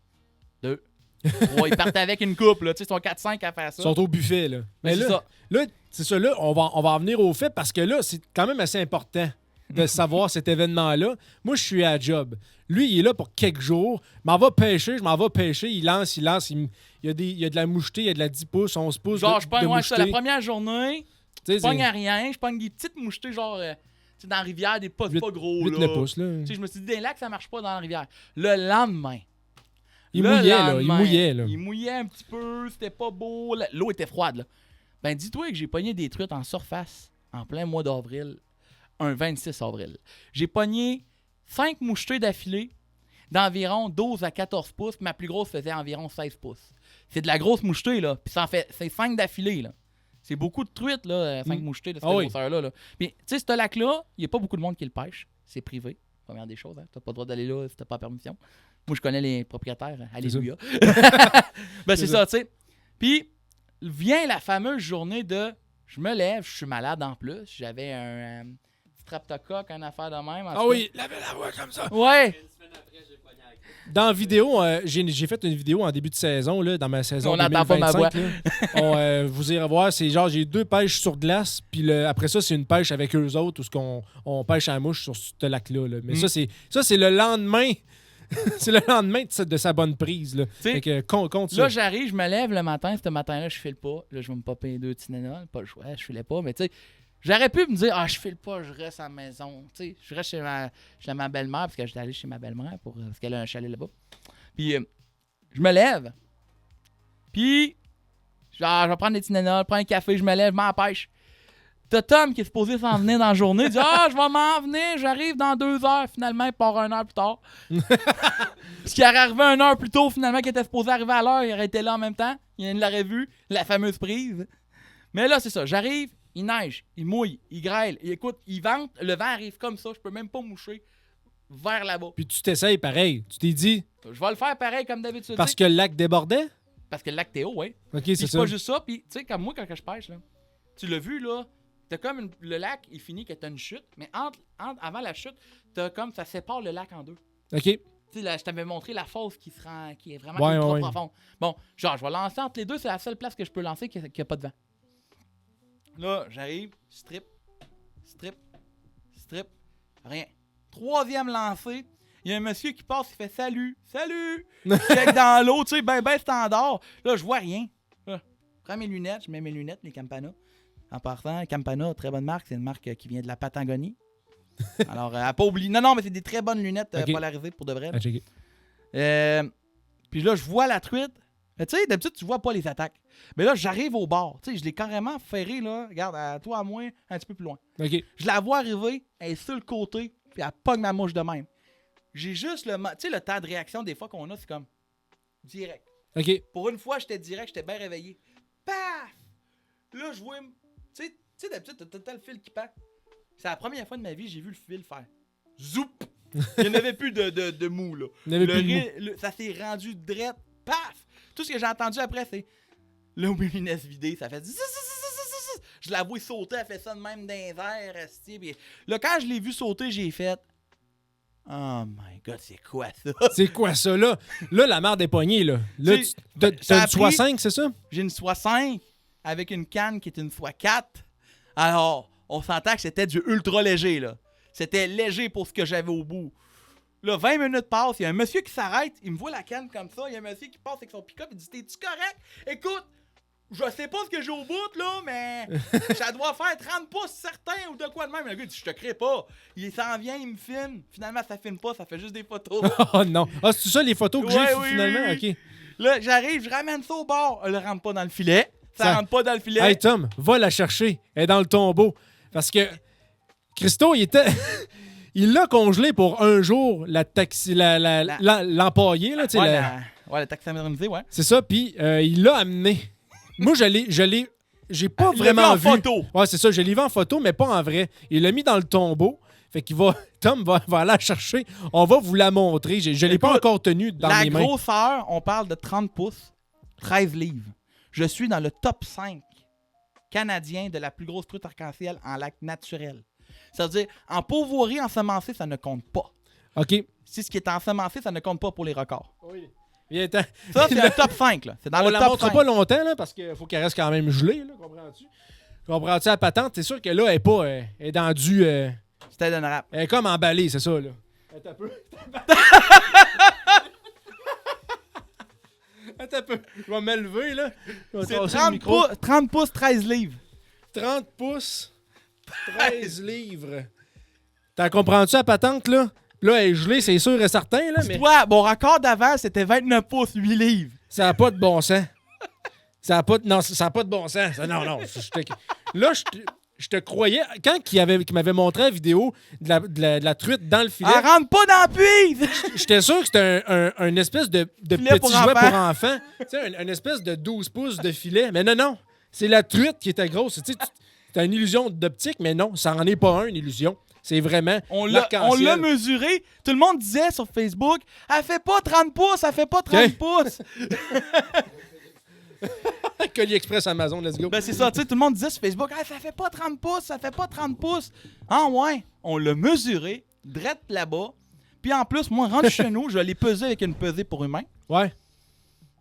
deux, trois. Ils partent avec une couple, là. Tu sais, ils sont 4-5 à faire ça. Ils sont au buffet, là. Mais c'est là, c'est ça, là, on va en venir au fait parce que là, c'est quand même assez important de savoir cet événement-là. Moi, je suis à job. Lui, il est là pour quelques jours. Je m'en vais pêcher. Il lance. Il y a de la mouchetée, il y a de la 10 pouces, 11 pouces. Genre, de je pogne, mouchetée. ça, la première journée, Tu sais, je pogne à rien. Je pogne des petites mouchetées, genre, tu sais, dans la rivière, des pas gros, 8, là. 9 pouces, là. Tu sais, je me suis dit, des lacs, ça marche pas dans la rivière. Le lendemain. Il mouillait, là. Il mouillait un petit peu, c'était pas beau. L'eau était froide, là. Ben, dis-toi que j'ai pogné des truites en surface en plein mois d'avril, un 26 avril. J'ai pogné 5 mouchetées d'affilée d'environ 12 à 14 pouces. Ma plus grosse faisait environ 16 pouces. C'est de la grosse mouchetée, là. Puis ça en fait, c'est 5 d'affilée, là. C'est beaucoup de truites, là, 5 mouchetées de cette grosseur-là. Là. Puis, tu sais, ce lac-là, il n'y a pas beaucoup de monde qui le pêche. C'est privé. Première des choses, hein. Tu n'as pas le droit d'aller là si tu n'as pas permission. Moi, je connais les propriétaires. Alléluia. Ben, c'est ça, tu sais. Puis, vient la fameuse journée de je me lève, je suis malade en plus. J'avais un streptocoque, une affaire de même. lavez la voix comme ça. Ouais. Dans la vidéo, j'ai fait une vidéo en début de saison, là, dans ma saison On n'entend pas ma voix. 2025. Vous irez voir, c'est genre, j'ai 2 pêches sur glace, puis après ça, c'est une pêche avec eux autres, où on pêche à la mouche sur ce lac-là. Là. Mais ça, c'est le lendemain. C'est le lendemain de sa bonne prise. Là. Fait que, compte ça. Là, j'arrive, je me lève le matin. Ce matin-là, je file pas. Là, je vais me popper 2 Tylenol. Pas le choix, je filais pas. Mais tu sais, j'aurais pu me dire, je file pas, je reste à la maison. Tu sais, je reste chez ma belle-mère, parce que j'étais allé chez ma belle-mère, parce qu'elle a un chalet là-bas. Puis, je me lève. Puis, genre, je vais prendre des Tylenol, prends un café, je me lève, je m'en pêche. T'as Tom qui est supposé s'en venir dans la journée. Il dit je vais m'en venir, j'arrive dans 2 heures. Finalement, il part 1 heure plus tard. Ce qui est arrivé 1 heure plus tôt, finalement, qui était supposé arriver à l'heure, il aurait été là en même temps. Il l'aurait vu, la fameuse prise. Mais là, c'est ça. J'arrive, il neige, il mouille, il grêle, il écoute, il vente. Le vent arrive comme ça, je peux même pas moucher vers là-bas. Puis tu t'essayes pareil. Tu t'es dit. Je vais le faire pareil comme d'habitude. Parce que le lac débordait? Parce que le lac Théo, oui. Ok, Puis c'est c'est ça. pas juste ça. Puis, tu sais, comme moi, quand je pêche, là, tu l'as vu, là. T'as comme le lac, il finit que t'as une chute, mais avant la chute, t'as comme ça sépare le lac en 2. OK. Tu sais, là, je t'avais montré la fosse qui est vraiment ultra profonde. Bon, genre, je vais lancer entre les deux, c'est la seule place que je peux lancer qui a pas de vent. Là, j'arrive, strip, rien. 3e lancé, il y a un monsieur qui passe, il fait salut. Check dans l'eau, tu sais, ben standard. Là, je vois rien. Là, je prends mes lunettes, je mets mes lunettes, les Campana. En partant, Campana, très bonne marque. C'est une marque qui vient de la Patagonie. Alors, à pas oublier. Non, mais c'est des très bonnes lunettes polarisées pour de vrai. Puis là, je vois la truite. Tu sais, d'habitude, tu vois pas les attaques. Mais là, j'arrive au bord. Tu sais, je l'ai carrément ferré, là. Regarde, à toi, à moi, un petit peu plus loin. OK. Je la vois arriver, elle est sur le côté, puis elle pogne ma mouche de même. J'ai juste le... Tu sais, le temps de réaction, des fois, qu'on a, c'est comme... direct. OK. Pour une fois, j'étais direct, j'étais bien réveillé. Paf! Là, je vois... Tu sais, d'habitude, t'as le fil qui pend. C'est la première fois de ma vie que j'ai vu le fil faire. Zoup! Il n'y en avait plus de mou, là. Il n'y avait plus de mou. Ça s'est rendu drette. Paf! Tout ce que j'ai entendu après, c'est... Là, où mes lunettes vidées, ça fait... Je la vois sauter, elle fait ça de même dans les airs. Puis là, quand je l'ai vu sauter, j'ai fait... Oh my God, c'est quoi ça? C'est quoi ça, là? Là, la merde est pognée, là. Là, t'as une soie 5, c'est ça? J'ai une soie 5 avec une canne qui est une soie 4. Alors, on s'entend que c'était du ultra léger, là. C'était léger pour ce que j'avais au bout. Là, 20 minutes passent, il y a un monsieur qui s'arrête, il me voit la canne comme ça, il y a un monsieur qui passe avec son pick-up, il dit « T'es-tu correct? Écoute, je sais pas ce que j'ai au bout, là, mais ça doit faire 30 pouces certains ou de quoi de même. » Le gars dit « Je te crée pas. » Il s'en vient, il me filme. Finalement, ça filme pas, ça fait juste des photos. Oh non. Ah, c'est ça les photos que j'ai finalement? Oui. OK. Là, j'arrive, je ramène ça au bord. Elle rentre pas dans le filet. Ça rentre pas dans le filet. Hey Tom, va la chercher. Elle est dans le tombeau. Parce que Christo, il était... il l'a congelé pour un jour, l'empaillé, là, tu sais. La taxidermisée, ouais. C'est ça, puis il l'a amené. Moi, j'ai pas vraiment vu. En photo. Ouais, c'est ça, je l'ai vu en photo, mais pas en vrai. Il l'a mis dans le tombeau. Fait qu'il va... Tom va aller la chercher. On va vous la montrer. Je l'ai pas encore tenue dans mes mains. La grosseur, on parle de 30 pouces, 13 livres. Je suis dans le top 5 canadien de la plus grosse truite arc-en-ciel en lac naturel. Ça veut dire, en pourvoirie ensemencé, ça ne compte pas. OK. Si ce qui est ensemencé, ça ne compte pas pour les records. Oui. Il est temps. Ça, c'est le top 5. Là. C'est dans On le la top montre 5. pas longtemps, là, parce qu'il faut qu'elle reste quand même gelée, là, comprends-tu? Comprends-tu la patente? C'est sûr que là, elle est pas... elle est dans du... C'était d'un rap. elle est comme emballée, c'est ça, là. Attends un peu. Attends un peu. Je vais m'élever, là. Je vais C'est tasser 30 le micro. 30 pouces, 13 livres. 30 pouces, 13 livres. T'en comprends-tu la patente, là? Là, elle est gelée, c'est sûr et certain, là, mais Toi, mon record d'avant, c'était 29 pouces, 8 livres. ça n'a pas de bon sens. Ça n'a pas de... Non, ça n'a pas de bon sens. Non, non. Là, je te croyais... Quand il m'avait montré la vidéo de la truite dans le filet, Elle rentre pas dans la puise! j'étais sûr que c'était un espèce de Filet petit pour jouet enfants. pour enfants. Tu sais, une espèce de 12 pouces de filet. Mais non, non. C'est la truite qui était grosse. Tu sais, t'as une illusion d'optique, mais non, ça n'en est pas une illusion. C'est vraiment On l'a mesuré. Tout le monde disait sur Facebook, elle fait pas 30 pouces, elle fait pas 30 Ok. pouces. Colis Express Amazon, let's go. Ben c'est ça, tu sais, tout le monde disait sur Facebook, hey, ça fait pas 30 pouces, ça fait pas 30 pouces. Ah ouais, on l'a mesuré, drette là-bas. Puis en plus, moi, rentre chez nous, je l'ai pesé avec une pesée pour humain. Ouais.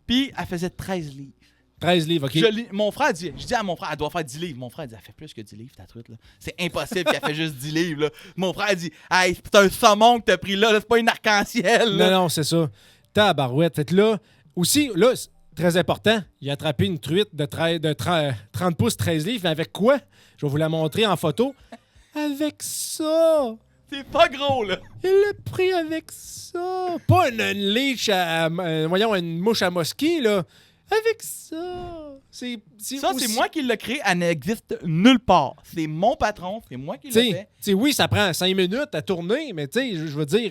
Puis elle faisait 13 livres. 13 livres, OK. Mon frère dit, je dis à mon frère, elle doit faire 10 livres. Mon frère dit, elle fait plus que 10 livres, ta truite, là. C'est impossible qu'elle fait juste 10 livres, là. Mon frère dit, hey, c'est un saumon que t'as pris là, c'est pas une arc-en-ciel, là. Non, non, c'est ça. Tabarouette. Fait que là, aussi, là, c'est très important, il a attrapé une truite de 30 pouces, 13 livres. Mais avec quoi? Je vais vous la montrer en photo. Avec ça! C'est pas gros, là. Il l'a pris avec ça! Pas une leash voyons, une mouche à mosquée, là. Avec ça! Ça, aussi- c'est moi qui l'ai créé, elle n'existe nulle part. C'est mon patron, c'est moi qui l'ai fait. T'sais, oui, ça prend 5 minutes à tourner, mais tu sais, je veux dire,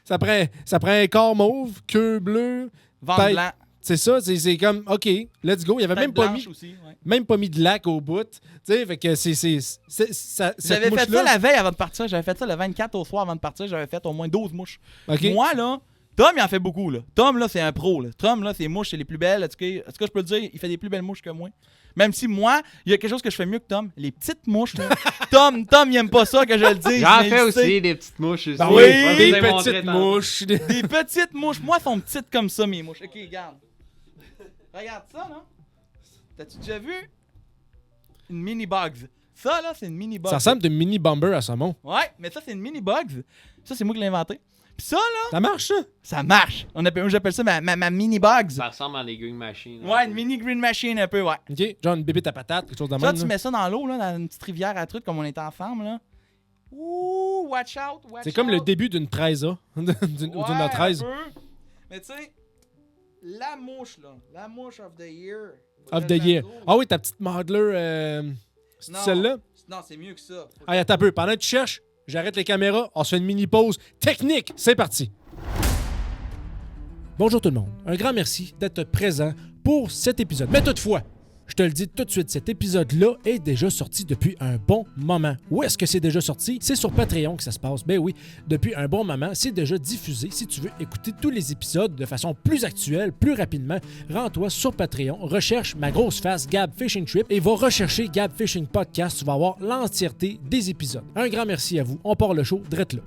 ça prend un corps mauve, queue bleue, Ventre tête- blanc. c'est ça, c'est comme, OK, let's go. Il avait Tête même pas, blanche mis, aussi, ouais. même pas mis de lac au bout. Tu sais, fait que ça, cette J'avais fait ça mouche-là- la veille avant de partir. J'avais fait ça le 24 au soir avant de partir. J'avais fait au moins 12 mouches. OK. Moi, là, Tom, il en fait beaucoup, là. Tom, là, c'est un pro, là. Tom, là, ses mouches, c'est les plus belles. Est-ce que je peux te dire, il fait des plus belles mouches que moi? Même si moi, il y a quelque chose que je fais mieux que Tom. Les petites mouches, là. Tom, il aime pas ça que je le dise. J'en mais fais il sait. aussi des petites mouches. Aussi. Ben oui, Je vais des vous les montrer petites tantôt. mouches. Des petites mouches. Moi, elles sont petites comme ça, mes mouches. OK, regarde. Regarde ça, là. T'as-tu déjà vu? Une mini bugs. Ça, là, c'est une mini bugs. Ça ressemble de mini bomber à saumon. Ouais, mais ça, c'est une mini bugs. Ça, c'est moi qui l'ai inventé. Puis ça, là, Ça marche, ça? ça marche. Moi, j'appelle ça ma mini bugs. Ça ressemble à des green machines. Ouais, une mini green machine un peu, ouais. OK, genre une bébite à patate, quelque chose de Ça, même. tu là. mets ça dans l'eau, là, dans une petite rivière à trucs comme on était ensemble, là. Ouh, watch out, watch out. C'est comme le début d'une 13A. d'une Ouais, 13. un peu. Mais tu sais, la mouche, là. La mouche of the year. Of the year. Ah oui, ta petite Modeler, c'est Non. celle-là? Non, c'est mieux que ça. Allez, attends un peu. Pendant que tu cherches, j'arrête les caméras. On se fait une mini-pause technique. C'est parti. Bonjour tout le monde. Un grand merci d'être présent pour cet épisode. Mais toutefois, je te le dis tout de suite, cet épisode-là est déjà sorti depuis un bon moment. Où est-ce que c'est déjà sorti? C'est sur Patreon que ça se passe. Ben oui, depuis un bon moment, c'est déjà diffusé. Si tu veux écouter tous les épisodes de façon plus actuelle, plus rapidement, rends-toi sur Patreon, recherche ma grosse face Gab Fishing Trip et va rechercher Gab Fishing Podcast. Tu vas avoir l'entièreté des épisodes. Un grand merci à vous. On part le show drette là.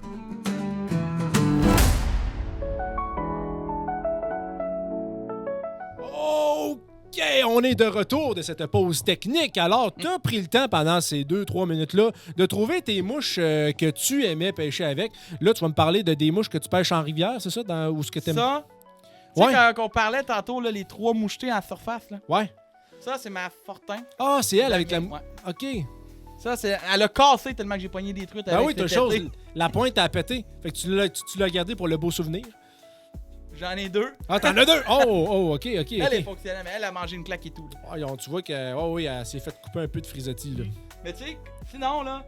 OK, on est de retour de cette pause technique. Alors, tu as pris le temps pendant ces 2-3 minutes-là de trouver tes mouches que tu aimais pêcher avec. Là, tu vas me parler de des mouches que tu pêches en rivière, c'est ça? Ou ce que t'aimes? Ça, tu sais, Ouais. quand on parlait tantôt, là, les 3 mouchetés en surface, là. Ouais. Ça, c'est ma Fortin. Ah, c'est elle avec la... Ouais. OK. Ça, c'est... Elle a cassé tellement que j'ai pogné des trucs Ben avec oui, t'as cet chose. été. La pointe a pété. Fait que tu l'as gardé pour le beau souvenir. J'en ai 2. Ah, t'en as deux! Oh, OK. Elle est OK. fonctionnelle, mais elle a mangé une claque et tout, là. Ah, tu vois que... Oh oui, elle s'est fait couper un peu de frisottis, là. Mais tu sais, sinon, là,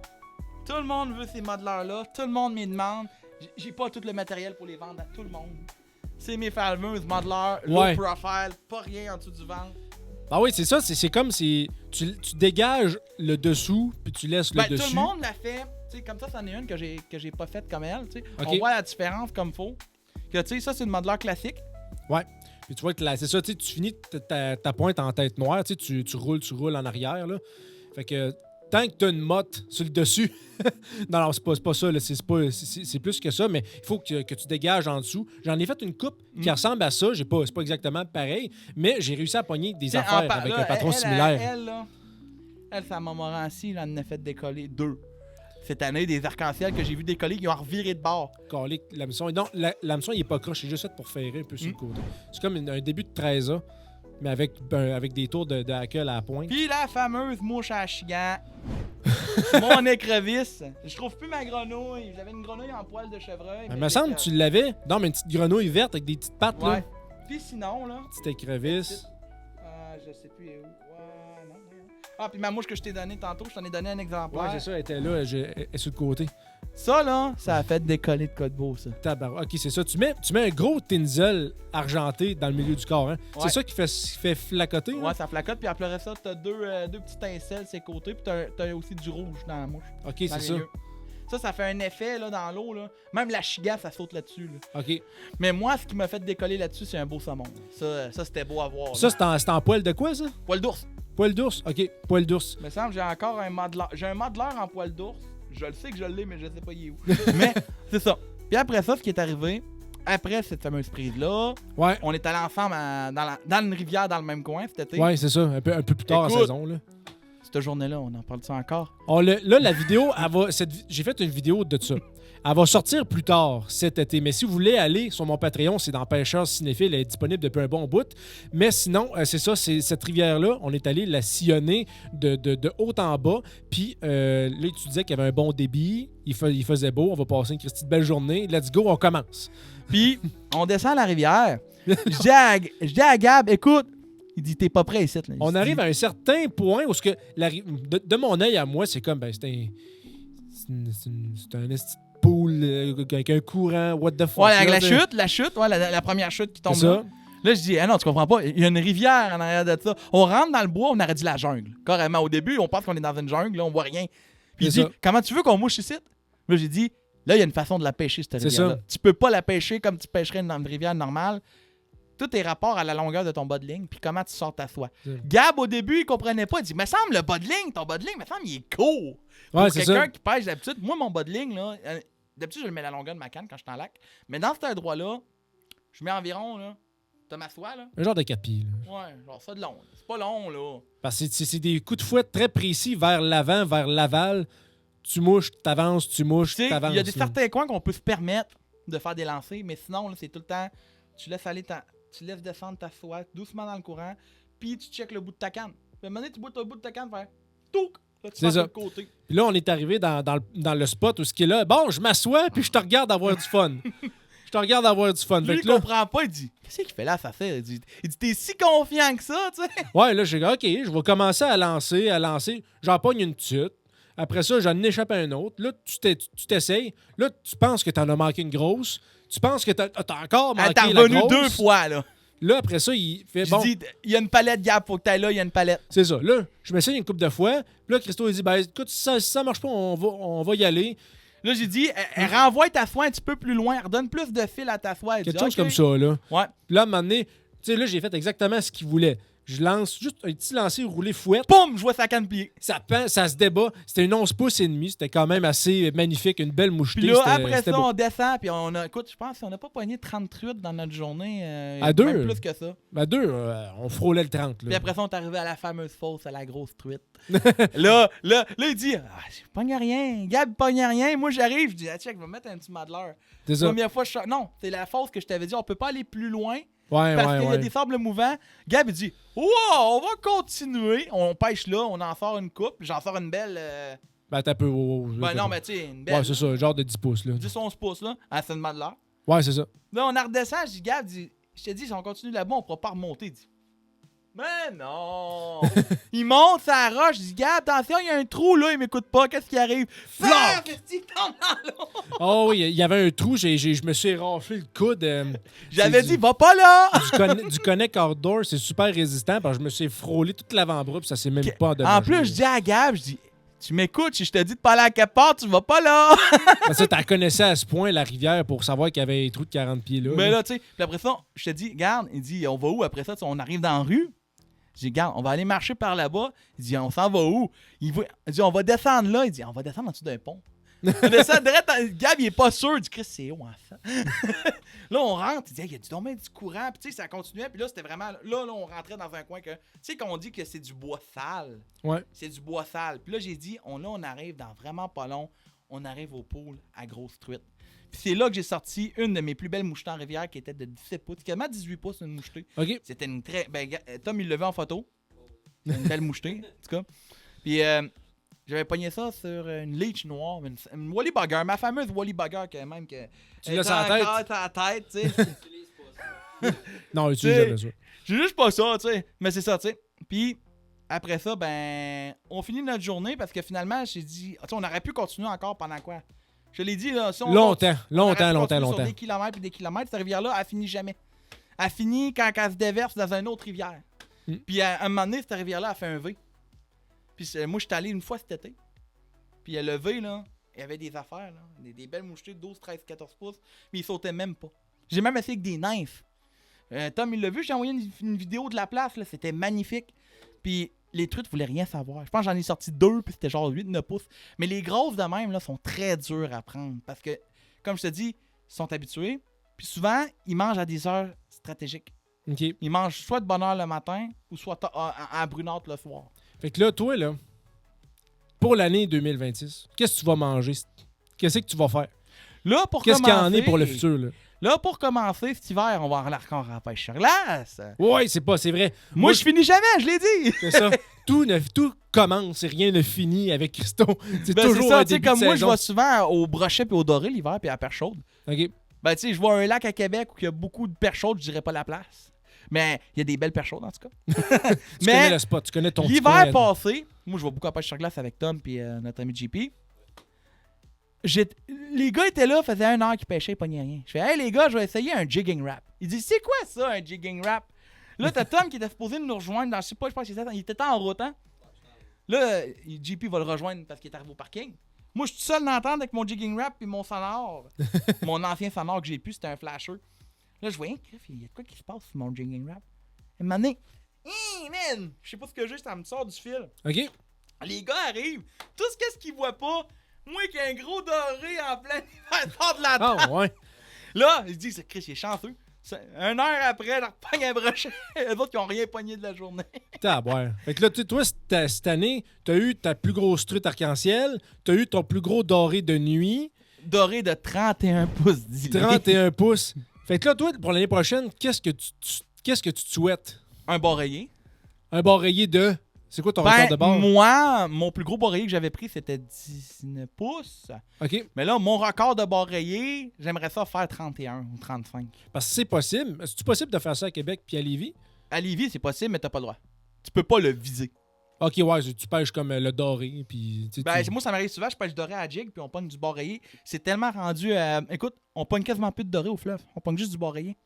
tout le monde veut ces modeleurs-là. Tout le monde m'y demande. J'ai pas tout le matériel pour les vendre à tout le monde. C'est mes fameuses modeleurs, Ouais. low profile, pas rien en dessous du ventre. Ah oui, c'est ça. C'est comme si tu dégages le dessous puis tu laisses Ben, le dessus. tout le monde l'a fait. Tu sais, comme ça, c'en est une que j'ai pas faite comme elle. Tu sais. Ok. On voit la différence comme faut. Que tu sais, ça, c'est une modeleur classique. Ouais. Puis tu vois que c'est ça, tu sais, tu finis ta pointe en tête noire, tu sais, tu roules en arrière, là. Fait que tant que t'as une motte sur le dessus, non, c'est pas ça, là, c'est plus que ça, mais il faut que tu dégages en dessous. J'en ai fait une coupe qui ressemble à ça, c'est pas exactement pareil, mais j'ai réussi à pogner des Tiens, affaires avec un patron similaire. Elle, sa Montmorency, là, elle en a fait décoller 2. Cette année, des arcs-en-ciel que j'ai vu décoller, qui ont reviré de bord. Calique, l'hameçon. Non, l'hameçon, il est pas croche, c'est juste fait pour ferrer un peu sur le côté. C'est comme un début de 13A, mais avec des tours de hackle à la pointe. Puis la fameuse mouche à chigan. Mon écrevisse. Je trouve plus ma grenouille. J'avais une grenouille en poil de chevreuil. Il me semble que tu l'avais. Non, mais une petite grenouille verte avec des petites pattes, Ouais. là. Puis sinon, là. Petite écrevisse. Je sais plus où. Ouais, non. Ah, puis ma mouche que je t'ai donnée tantôt, je t'en ai donné un exemplaire. Ouais, c'est ça, elle était là, elle est sur le côté. Ça, là, ça a fait décoller de code beau, ça. Tabarouette. Ok, c'est ça. Tu mets un gros tinsel argenté dans le milieu du corps, hein? Ouais. C'est ça qui fait flacoter, là? Ouais, ça flacote, puis après ça, t'as deux petits tincelles sur les côtés, puis t'as aussi du rouge dans la mouche. Ok, dans c'est le ça. milieu. Ça fait un effet là, dans l'eau. Là. Même la chiga, ça saute là-dessus. Là. Ok. Mais moi, ce qui m'a fait décoller là-dessus, c'est un beau saumon. Ça c'était beau à voir. Ça, c'est en poil de quoi, ça? Poil d'ours. Poil d'ours? Ok, poil d'ours. Il me semble que j'ai encore un modeleur. J'ai un modeleur en poil d'ours. Je le sais que je l'ai, mais je sais pas il est où. Mais c'est ça. Puis après ça, ce qui est arrivé, après cette fameuse prise-là, Ouais. on est allé ensemble dans une rivière dans le même coin cet été. Ouais, c'est ça. Un peu plus tard en Écoute, saison, là. Cette journée-là, on en parle de ça encore. Là, la vidéo, j'ai fait une vidéo de ça. Elle va sortir plus tard cet été. Mais si vous voulez aller sur mon Patreon, c'est dans Pêcheurs Cinéphiles. Elle est disponible depuis un bon bout. Mais sinon, c'est ça, c'est cette rivière-là. On est allé la sillonner de haut en bas. Puis là, tu disais qu'il y avait un bon débit. Il faisait beau. On va passer une Christie de belle journée. Let's go, on commence. Puis, on descend à la rivière. Je dis à Gab, écoute, il dit, t'es pas prêt ici. Là. On arrive à un certain point où de mon œil à moi, c'est comme, ben, c'est un esti de pool avec un courant, what the fuck. Ouais, avec là, la chute, ouais, la première chute qui tombe C'est là. ça. Là, je dis, ah non, tu comprends pas, il y a une rivière en arrière de ça. On rentre dans le bois, on aurait dit la jungle. Carrément, au début, on pense qu'on est dans une jungle, là, on voit rien. Puis il C'est dit, ça. comment tu veux qu'on mouche ici? Là, j'ai dit, là, il y a une façon de la pêcher, cette C'est rivière-là. ça. Tu peux pas la pêcher comme tu pêcherais dans une rivière normale. Tout est rapport à la longueur de ton bas de ligne, puis comment tu sors ta soie. C'est- Gab, au début, il comprenait pas. Il dit, me semble, le bas de ligne, ton bas de ligne, me semble, il est court. Ouais, Pour c'est quelqu'un ça. qui pêche d'habitude, moi, mon bas de ligne, là, d'habitude, je le mets à la longueur de ma canne quand je suis en lac. Mais dans cet endroit-là, je mets environ, là, t'as ma soie, là? Un genre de capi. Ouais, genre ça de long. là. C'est pas long, là. Parce que c'est des coups de fouette très précis vers l'avant, vers l'aval. Tu mouches, t'avances, tu mouches, Tu sais, t'avances. il y a des là. certains coins qu'on peut se permettre de faire des lancers, mais sinon, là, c'est tout le temps, tu laisses aller tu laisses descendre ta soie doucement dans le courant, puis tu checkes le bout de ta canne. Puis à un moment donné, tu bois le bout de ta canne, faire touc! Là, tu C'est passes ça. de l'autre côté. Puis là, on est arrivé dans le spot où ce qui est là. Bon, je m'assois, puis je te regarde avoir du fun. Je te regarde avoir du fun. Lui, Fait il que là, comprend pas, il dit, qu'est-ce qu'il fait là, ça fait? Il dit, t'es si confiant que ça, tu sais? ouais, là, j'ai dit, OK, je vais commencer à lancer. J'en pogne une petite. Après ça, j'en échappe à un autre. Là, tu t'essayes. Là, tu penses que t'en as manqué une grosse. Tu penses que t'as encore manqué Elle t'a la revenu grosse. 2 fois, là. Là, après ça, il fait Je bon. dis, il y a une palette, Gab, faut que t'ailles là, il y a une palette. C'est ça. Là, je m'essaye une couple de fois. Puis là, Christo, il dit, ben, écoute, si ça marche pas, on va y aller. Là, j'ai dit, elle renvoie ta soie un petit peu plus loin, redonne plus de fil à ta soie. Elle Quelque dit, chose OK. comme ça, là. Ouais. Puis là, à un moment donné, tu sais, là, j'ai fait exactement ce qu'il voulait. Je lance juste un petit lancer roulé fouette. Poum, je vois sa canne pliée. Ça pend, ça se débat. C'était une 11 pouces et demi. C'était quand même assez magnifique. Une belle mouchetée. Puis là, C'était- après c'était ça, beau. on descend, puis on a, écoute, je pense qu'on n'a pas pogné 30 truites dans notre journée. À deux? Même plus que ça. Ben, deux, on frôlait le 30. Là. Puis après ça, on est arrivé à la fameuse fosse, à la grosse truite. là, il dit, je pogne rien. Gab, pogne rien. Moi, j'arrive, je dis, ah, check, je vais mettre un petit madleur. C'est ça. Première fois, non, c'est la fosse que je t'avais dit, on peut pas aller plus loin. Ouais, Parce ouais, qu'il y a ouais. des sables mouvants. Gab, il dit, wow, on va continuer. On pêche là, on en sort une coupe. J'en sors une belle. Ben, t'as peu. Ben non, mais tu sais, une belle. Ouais, c'est ça. Genre de 10 pouces, là. 10-11 pouces, là, à Sainte-Madeleine. Ouais, c'est ça. Là, on en redescend. Je dis, Gab, je te dis, si on continue là-bas, on pourra pas remonter. Il dit, mais non! Il monte sa roche. Je dis, Gab, attention, il y a un trou là, il m'écoute pas. Qu'est-ce qui arrive? Fleur! Qu'est-ce qui tombe dans l'eau? Oh oui, il y avait un trou. Je me suis raflé le coude. J'avais C'est dit, va pas là! du Connect Outdoor, c'est super résistant parce que je me suis frôlé toute l'avant-bras puis ça s'est même pas En endommagé. plus, je dis à Gab, je dis, Tu m'écoutes, si je te dis de pas aller à quelque part, tu vas pas là. Parce que t'as connaissé à ce point la rivière pour savoir qu'il y avait un trou de 40 pieds là. Mais là, tu sais, puis après ça, je te dis, regarde, il dit, on va où après ça? Tu sais, on arrive dans la rue. Je dis, regarde, on va aller marcher par là-bas. Il dit, on s'en va où? Il dit, on va descendre là. Il dit, on va descendre en dessous d'un pont. On descend direct. Gab, il est pas sûr. Il dit, Chris, c'est où, enfant? Là, on rentre. Il dit, il y a du courant. Puis, tu sais, ça continuait. Puis là, c'était vraiment. Là, on rentrait dans un coin que. Tu sais, qu'on dit que c'est du bois sale. Ouais. C'est du bois sale. Puis là, j'ai dit, on arrive dans vraiment pas long. On arrive au pool à grosse truite. Puis c'est là que j'ai sorti une de mes plus belles mouchetées en rivière qui était de 17 pouces. Quasiment 18 pouces, une mouchetée. OK. C'était une très. Ben, Tom, il l'a vu en photo. Une belle mouchetée, en tout cas. Puis j'avais pogné ça sur une leech noire, une Wally Bugger, ma fameuse Wally Bugger, quand même. Que, Tu l'as sur la tête? la tête, tu sais. Non, utilise jamais ça. J'ai juste pas ça, tu sais. Mais c'est ça, tu sais. Puis après ça, ben, on finit notre journée parce que finalement, j'ai dit, tu sais, on aurait pu continuer encore pendant quoi? Je l'ai dit, là. Si on Longtemps. Sur des kilomètres et des kilomètres, cette rivière-là, elle finit jamais. Elle finit quand elle se déverse dans une autre rivière. Puis à un moment donné, cette rivière-là a fait un V. Puis moi, je suis allé une fois cet été. Puis le V, là, il y avait des affaires, là. Des belles mouchetées de 12, 13, 14 pouces. Mais ils sautaient même pas. J'ai même essayé avec des nymphes. Tom, il l'a vu, j'ai envoyé une vidéo de la place, là. C'était magnifique. Puis les truites voulaient rien savoir. Je pense que j'en ai sorti 2, puis c'était genre 8-9 pouces. Mais les grosses de même, là, sont très dures à prendre. Parce que, comme je te dis, ils sont habitués. Puis souvent, ils mangent à des heures stratégiques. OK. Ils mangent soit de bonne heure le matin ou soit à brunâtre le soir. Fait que là, toi, là, pour l'année 2026, qu'est-ce que tu vas manger? Qu'est-ce que tu vas faire? Là, pour Qu'est-ce qu'il y en commencer- est pour le futur, là? Là, pour commencer, cet hiver, on va aller encore à la pêche sur glace. Ouais, c'est vrai. Moi, je finis jamais, je l'ai dit. C'est ça. Tout commence et rien ne finit avec Christo. C'est Ben, toujours c'est ça, un tu sais, début comme de moi, je saison. vais souvent au brochet et au doré l'hiver puis à la perche chaude. OK. Ben, tu sais, je vois un lac à Québec où il y a beaucoup de perches chaudes, je dirais pas la place. Mais il y a des belles perches chaudes, en tout cas. Tu connais le spot, tu connais ton petit l'hiver coin. passé, moi, je vais beaucoup à pêche sur glace avec Tom et notre ami JP. Les gars étaient là, faisaient 1 heure qu'ils pêchaient, ils pognaient rien. Je fais, hey les gars, je vais essayer un jigging rap. Il dit, c'est quoi ça, un jigging rap? Là, t'as Tom qui était supposé nous rejoindre dans, je sais pas, il était en route, hein? Là, JP va le rejoindre parce qu'il est arrivé au parking. Moi, je suis tout seul d'entendre avec mon jigging rap et mon sonore. Mon ancien sonore que j'ai pu, c'était un flasher. Là, je vois, il y a de quoi qui se passe sur mon jigging rap? Et un moment donné, man, je sais pas ce que j'ai, ça me sort du fil. OK. Les gars arrivent, tout ce qu'ils voient pas, moi qui ai un gros doré en plein hiver, sort de la table. Ah, ouais. Là, ils se disent, Chris, il est chanceux. 1 heure après, je repogne un brochet. Les autres qui ont rien pogné de la journée. Tabouère. Fait que là, toi, cette année, t'as eu ta plus grosse truite arc-en-ciel, t'as eu ton plus gros doré de nuit, Doré de 31 pouces d'îlot. 31 pouces. Fait que là, toi, pour l'année prochaine, qu'est-ce que tu te souhaites? Un barreillé. Un barreillé de... C'est quoi ton record de barre? Moi, mon plus gros barreillé que j'avais pris, c'était 19 pouces. OK. Mais là, mon record de barreillé, j'aimerais ça faire 31 ou 35. Parce que c'est possible. C'est possible de faire ça à Québec puis à Lévis? À Lévis, c'est possible, mais t'as pas le droit. Tu peux pas le viser. OK, ouais, tu pêches comme le doré, puis... Ben, moi, ça m'arrive souvent, je pêche doré à jig, puis on pogne du barreillé. C'est tellement rendu... écoute, on pogne quasiment plus de doré au fleuve. On pogne juste du barreillé.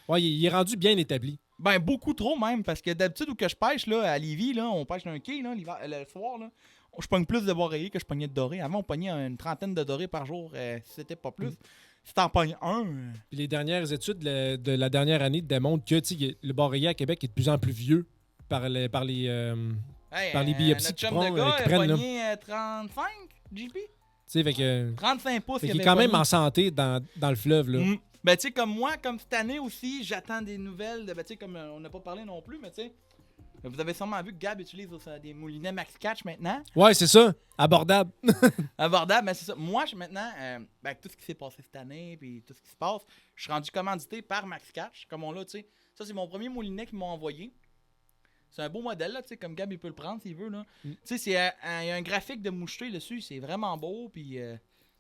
Ouais, il est rendu bien établi. Ben, beaucoup trop même, parce que d'habitude, où que je pêche, là, à Lévis, là, on pêche d'un quai, là, le soir, là, je pogne plus de barreillé que je pognais de doré. Avant, on pognait une trentaine de dorés par jour, si c'était pas plus. Si t'en pognes un... Puis les dernières études de la dernière année démontrent que le barreillé à Québec est de plus en plus vieux par les par les biopsies notre qu'ils chum de prennent, gars, qu'ils il a prennent, là. pogné 35, JP? Fait que 35 pouces, fait il qu'il est avait quand même pogné. en santé dans le fleuve, là. Ben, tu sais, comme moi, comme cette année aussi, j'attends des nouvelles. Ben, tu sais, comme on n'a pas parlé non plus, mais tu sais, vous avez sûrement vu que Gab utilise des moulinets Max Catch maintenant. Ouais, c'est ça. Abordable. Abordable, mais c'est ça. Moi, maintenant, avec tout ce qui s'est passé cette année, puis tout ce qui se passe, je suis rendu commandité par Max Catch, comme on l'a, tu sais. Ça, c'est mon premier moulinet qu'ils m'ont envoyé. C'est un beau modèle, là, tu sais, comme Gab, il peut le prendre s'il veut, là. Tu sais, il y a un graphique de moucheté dessus, c'est vraiment beau, puis,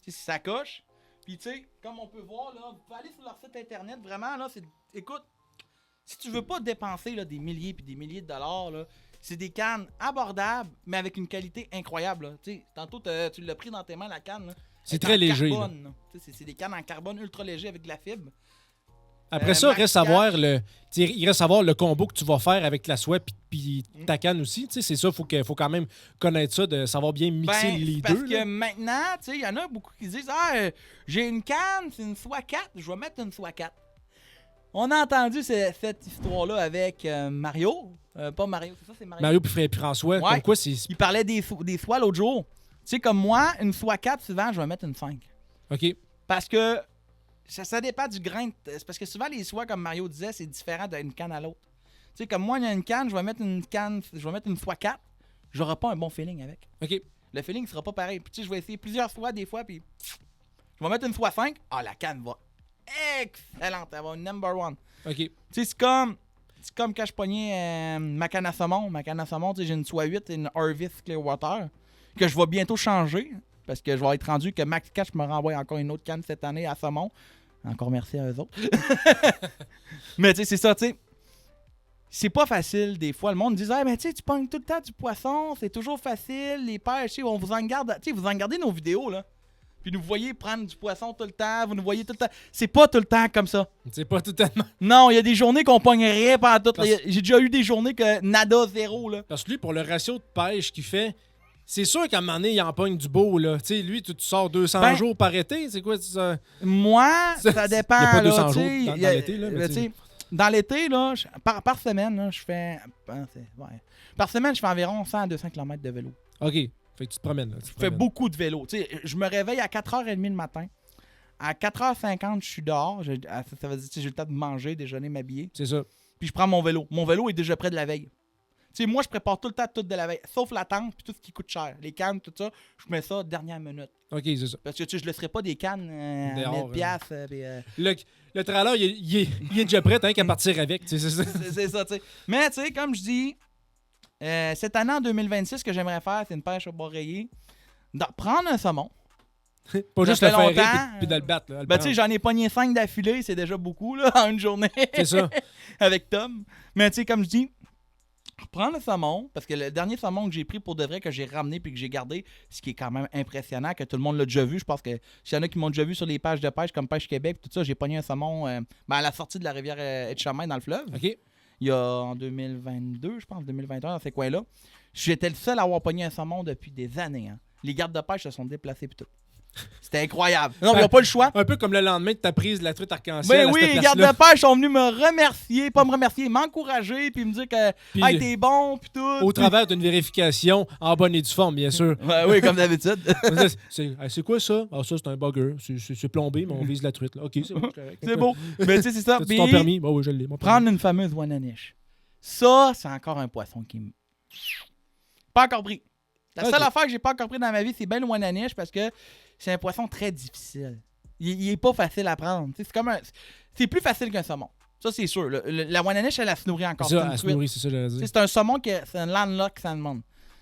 tu sais, ça coche. Puis, tu sais, comme on peut voir, là, vous pouvez aller sur leur site internet, vraiment, là, c'est... Écoute, si tu veux pas dépenser, là, des milliers puis des milliers de dollars, là, c'est des cannes abordables, mais avec une qualité incroyable, là. Tu sais, tantôt, tu l'as pris dans tes mains, la canne, là. C'est Elle est très en léger, carbone, là. Tu sais, c'est des cannes en carbone ultra léger avec de la fibre. Après ça, Max reste Cash. savoir il reste savoir le combo que tu vas faire avec la soie puis ta canne aussi. Tu sais, c'est ça, faut quand même connaître ça, de savoir bien mixer les parce deux. que là. maintenant, tu sais, il y en a beaucoup qui disent « Ah, j'ai une canne, c'est une soie 4, je vais mettre une soie 4. » On a entendu cette histoire-là avec Mario. Pas Mario, c'est ça, c'est Mario. Mario puis François, Ouais. comme quoi c'est... Il parlait des soies l'autre jour. Tu sais, comme moi, une soie 4, souvent, je vais mettre une 5. OK. Parce que ça dépend du grain. C'est parce que souvent, les soies, comme Mario disait, c'est différent d'une canne à l'autre. Tu sais, comme moi, il y a une canne, je vais mettre une soie 4, j'aurai pas un bon feeling avec. OK. Le feeling sera pas pareil. Puis tu sais, je vais essayer plusieurs soies des fois, puis je vais mettre une soie 5. Ah, la canne va excellente. Elle va number one. OK. Tu sais, c'est comme quand je pognais ma canne à saumon. Ma canne à saumon, tu sais, j'ai une soie 8 et une Harvis Clearwater que je vais bientôt changer parce que je vais être rendu que Max Cash me renvoie encore une autre canne cette année à saumon. Encore merci à eux autres. Mais tu sais, c'est ça, tu sais. C'est pas facile des fois. Le monde dit mais tu sais, tu pognes tout le temps du poisson, c'est toujours facile, les pêches, on vous en garde. Tu sais, vous en regardez nos vidéos, là. Puis nous voyez prendre du poisson tout le temps, vous nous voyez tout le temps. C'est pas tout le temps comme ça. C'est pas totalement... Non, il y a des journées qu'on pogne rien pendant tout. Parce- J'ai déjà eu des journées que nada, zéro, là. Parce que lui, pour le ratio de pêche qu'il fait, c'est sûr qu'à un moment donné, il en pogne du beau, là. Tu sais, lui, tu sors 200 Ben- jours par été, c'est quoi ça? Moi, Ça, ça il y dépend, a pas là, 200 tu sais, jours dans il y a- l'été, là, mais tu sais, dans l'été, là, par semaine, là, je fais... Par semaine, je fais environ 100 à 200 km de vélo. OK. Fait que tu te promènes, là. Je fais beaucoup de vélo. Tu sais, je me réveille à 4h30 le matin. À 4h50, je suis dehors. Ça veut dire que j'ai le temps de manger, déjeuner, m'habiller. C'est ça. Puis je prends mon vélo. Mon vélo est déjà près de la veille. Tu sais, moi, je prépare tout le temps tout de la veille. Sauf la tente puis tout ce qui coûte cher. Les cannes, tout ça, je mets ça dernière minute. OK, c'est ça. Parce que tu sais, je laisserai pas des cannes à Dehors, 1000 piastres. Puis, Le trailer, il est déjà prêt, hein, qu'à partir avec. Tu sais, c'est ça. c'est ça, tu sais. Mais tu sais, comme je dis, cette année en 2026, ce que j'aimerais faire, c'est une pêche au bord rayé. Prendre un saumon. Pas Ça juste le fait faire longtemps, puis de le battre. Là, le Ben, tu sais, prendre. j'en ai pogné 5 d'affilée, c'est déjà beaucoup, là, en une journée. C'est ça. Avec Tom. Mais tu sais, comme je dis, prends le saumon, parce que le dernier saumon que j'ai pris pour de vrai, que j'ai ramené puis que j'ai gardé, ce qui est quand même impressionnant, que tout le monde l'a déjà vu, je pense que s'il y en a qui m'ont déjà vu sur les pages de pêche comme Pêche Québec, tout ça, j'ai pogné un saumon à la sortie de la rivière Etchemin dans le fleuve. OK. Il y a en 2022, je pense, 2021, dans ces coins-là. J'étais le seul à avoir pogné un saumon depuis des années. Hein. Les gardes de pêche se sont déplacés puis tout. C'était incroyable. Non, il n'y a pas le choix. Un peu comme le lendemain de ta prise de la truite arc-en-ciel. Mais à oui, cette les gardes place-là. de pêche sont venus me remercier, pas me remercier, m'encourager, puis me dire que Puis- hey, t'es bon, puis tout. Au travers d'une vérification en bonne et due forme, bien sûr. Ouais, oui, comme d'habitude. C'est quoi ça? Ah, ça, c'est un bugger. C'est plombé, mais on vise la truite. Là. OK, c'est bon. C'est beau. Mais tu sais, c'est ça. T'as-tu Puis, ton permis? Bah oui, je l'ai. Mon permis. prendre une fameuse Wananiche. Ça, c'est encore un poisson qui me... Pas encore pris. La seule Ok. affaire que j'ai pas encore pris dans ma vie, c'est bien le Wananiche parce que c'est un poisson très difficile. Il est pas facile à prendre. Tu sais, c'est plus facile qu'un saumon. Ça, c'est sûr. La Wananiche, elle se nourrit encore. C'est ça, une elle se truite. nourrit, c'est ça, j'allais Tu sais, dire. c'est un saumon c'est un landlock salmon.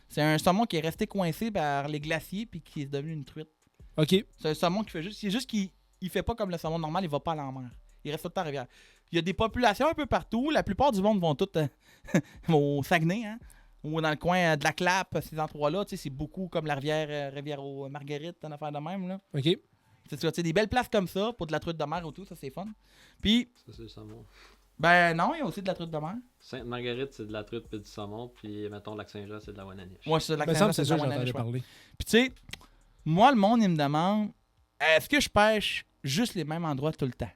C'est un saumon qui est resté coincé par les glaciers puis qui est devenu une truite. OK. C'est un saumon qui fait juste. C'est juste qu'il fait pas comme le saumon normal, il va pas à la mer. Il reste tout le temps à la rivière. Il y a des populations un peu partout. La plupart du monde vont toutes au Saguenay, hein, ou dans le coin de la Clappe, ces endroits-là. Tu sais, c'est beaucoup comme la rivière aux Marguerites, une affaire de même. Là. OK. C'est ça, tu sais, des belles places comme ça pour de la truite de mer ou tout, ça c'est fun. Puis, Ça, c'est le saumon. ben non, il y a aussi de la truite de mer. Sainte-Marguerite, c'est de la truite puis du saumon. Puis, mettons, Lac-Saint-Jean, c'est de la Wananiche. Moi, c'est de la Ben, Saint-Jean, c'est c'est ça, de la j'entendais Wananiche, ouais. parler. Puis tu sais, moi, le monde, il me demande, est-ce que je pêche juste les mêmes endroits tout le temps?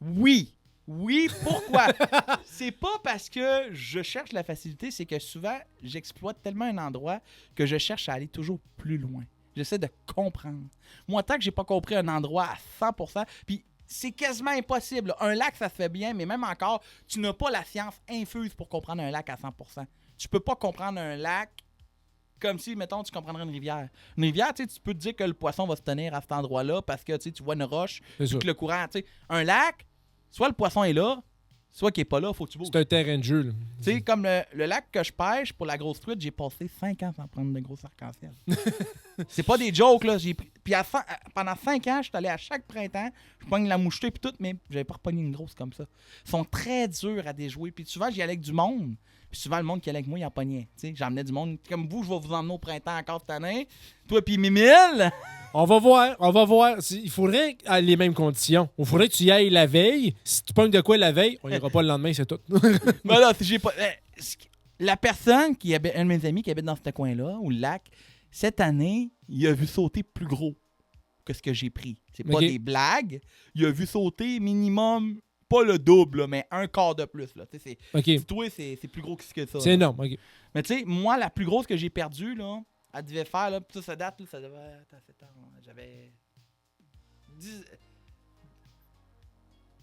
Oui. Oui, pourquoi? C'est pas parce que je cherche la facilité, c'est que souvent, j'exploite tellement un endroit que je cherche à aller toujours plus loin. J'essaie de comprendre. Moi, tant que j'ai pas compris un endroit à 100%, puis c'est quasiment impossible. Un lac, ça se fait bien, mais même encore, tu n'as pas la science infuse pour comprendre un lac à 100%. Tu peux pas comprendre un lac comme si, mettons, tu comprendrais une rivière. Une rivière, tu sais, tu peux te dire que le poisson va se tenir à cet endroit-là parce que tu vois une roche, C'est puis ça. que le courant, tu sais. Un lac, soit le poisson est là, soit qu'il est pas là, faut que tu bouges. C'est un terrain de jeu. Là. Tu sais, comme le lac que je pêche pour la grosse truite, j'ai passé 5 ans sans prendre de gros arc-en-ciel. C'est pas des jokes, là. Puis pendant 5 ans, je suis allé à chaque printemps, je pogne la mouchetée puis tout, mais j'avais pas repogné une grosse comme ça. Ils sont très durs à déjouer. Puis souvent, j'y allais avec du monde. Puis souvent, le monde qui allait avec moi, il en pognait. Tu sais, j'emmenais du monde. Comme vous, je vais vous emmener au printemps encore cette année. Toi puis Mimile. On va voir. Il faudrait les mêmes conditions. Il faudrait que tu y ailles la veille. Si tu pognes de quoi la veille, on ira pas le lendemain, c'est tout. Mais là, si j'ai pas... La personne qui habite, un de mes amis qui habite dans ce coin-là, ou le lac, cette année, il a vu sauter plus gros que ce que j'ai pris. C'est pas des blagues. Il a vu sauter minimum, pas le double, là, mais un quart de plus. Là. Toi, c'est plus gros que ce que ça. C'est énorme, OK. Mais tu sais, moi, la plus grosse que j'ai perdue, là, elle devait faire, là, ça date, là, ça devait... Attends, j'avais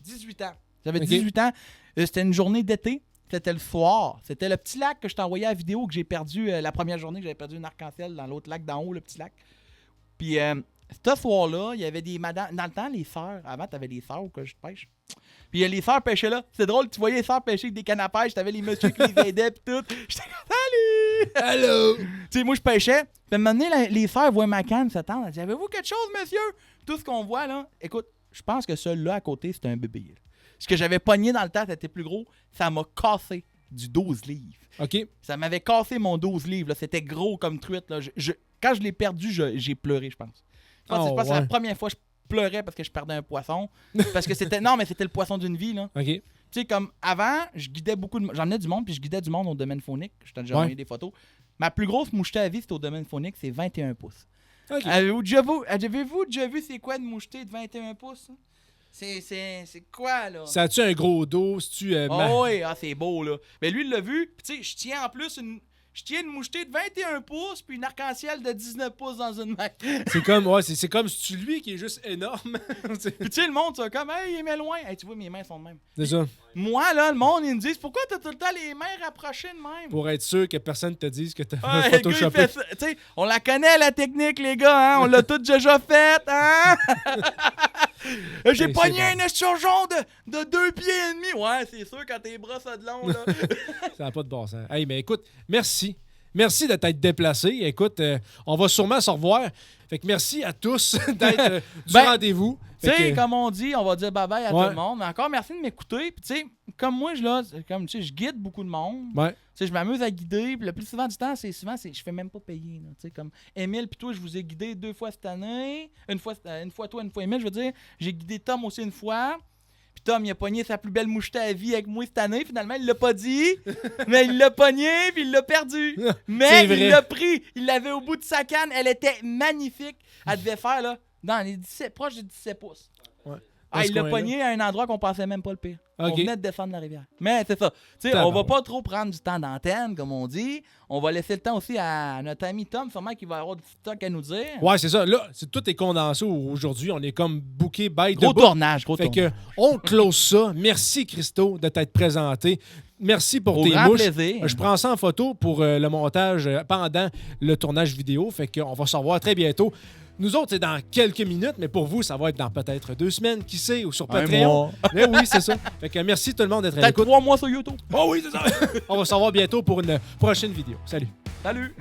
18 ans. J'avais 18 ans. C'était une journée d'été. C'était le soir. C'était le petit lac que je t'ai envoyé à la vidéo que j'ai perdu la première journée, que j'avais perdu une arc-en-ciel dans l'autre lac d'en haut, le petit lac. Puis, ce soir-là, il y avait des madames... Dans le temps, les sœurs... Avant, t'avais les sœurs que je pêche. Puis, les sœurs pêchaient là. C'est drôle, tu voyais les sœurs pêcher avec des cannes à pêche. T'avais les messieurs qui les aidaient pis tout. J'étais comme « Salut! » Allô! Tu sais, moi, je pêchais. Puis, à un moment donné, les sœurs voient ma canne s'attendre. Elles disent « Avez-vous quelque chose, monsieur? » Tout ce qu'on voit, là... Écoute, je pense que celui-là, à côté, c'était un bébé. Là. Ce que j'avais pogné dans le temps, c'était plus gros. Ça m'a cassé du 12 livres. OK. Ça m'avait cassé mon 12 livres. Là. C'était gros comme truite. Là. Quand je l'ai perdu, j'ai pleuré, je pense. Je pense que c'est la première fois que je pleurais parce que je perdais un poisson. Parce que c'était... Non, mais c'était le poisson d'une vie, là. OK. Tu sais, comme avant, je guidais beaucoup de... J'emmenais du monde, puis je guidais du monde au domaine phonique. Je t'ai déjà envoyé des photos. Ma plus grosse mouchetée à vie, c'était au domaine phonique, c'est 21 pouces. Okay. Avez-vous déjà vu c'est quoi de moucheté de 21 pouces? C'est quoi, là? Ça a-tu un gros dos? Oui, c'est beau, là. Mais lui, il l'a vu. Puis, tu sais, je tiens en plus une mouchetée de 21 pouces puis une arc-en-ciel de 19 pouces dans une main. C'est comme celui qui est juste énorme. Puis, tu sais, le monde, c'est comme, hey, il met loin. Hey, tu vois, mes mains sont de même. C'est ça. Moi, là, le monde, ils me disent, pourquoi t'as tout le temps les mains rapprochées de même? Pour être sûr que personne te dise que t'as photoshopé. Tu sais, on la connaît, la technique, les gars, hein? On l'a tout déjà faite, hein? J'ai pogné un esturgeon de 2 pieds et demi. Ouais, c'est sûr, quand tes bras sont de long, là. Ça n'a pas de bon sens. Hey, mais écoute, merci. Merci de t'être déplacé. Écoute, on va sûrement se revoir. Fait que merci à tous d'être du rendez-vous. Tu sais, comme on dit, on va dire bye-bye à tout le monde. Mais encore, merci de m'écouter. Puis, tu sais, comme moi, je guide beaucoup de monde. Ouais. Tu sais, je m'amuse à guider. Puis, le plus souvent du temps, je fais même pas payer. Tu sais, comme Émile, puis toi, je vous ai guidé 2 fois cette année. Une fois toi, une fois Émile. Je veux dire, j'ai guidé Tom aussi une fois. Puis Tom, il a pogné sa plus belle mouchetée à vie avec moi cette année. Finalement, il l'a pas dit. Mais il l'a pogné, puis il l'a perdu. Mais il l'a pris. Il l'avait au bout de sa canne. Elle était magnifique. Elle devait faire, là, dans les proche de 17 pouces. Ouais. Il l'a pogné à un endroit qu'on pensait même pas le pire. Okay. On venait de descendre la rivière. Mais c'est ça. Tu sais, on va pas trop prendre du temps d'antenne, comme on dit. On va laisser le temps aussi à notre ami Tom, sûrement qu'il va avoir du stock à nous dire. Ouais, c'est ça. Là, tout est condensé aujourd'hui. On est comme booké by gros tournage, gros tournage. Fait que on close ça. Merci, Christo, de t'être présenté. Merci pour tes grand mouches. Plaisir. Je prends ça en photo pour le montage pendant le tournage vidéo. Fait qu'on va se revoir très bientôt. Nous autres, c'est dans quelques minutes, mais pour vous, ça va être dans peut-être 2 semaines, qui sait, ou sur Patreon. Mais oui, c'est ça. Fait que merci tout le monde d'être à l'écoute. Peut-être 3 mois sur YouTube. Oh oui, c'est ça. On va se revoir bientôt pour une prochaine vidéo. Salut. Salut.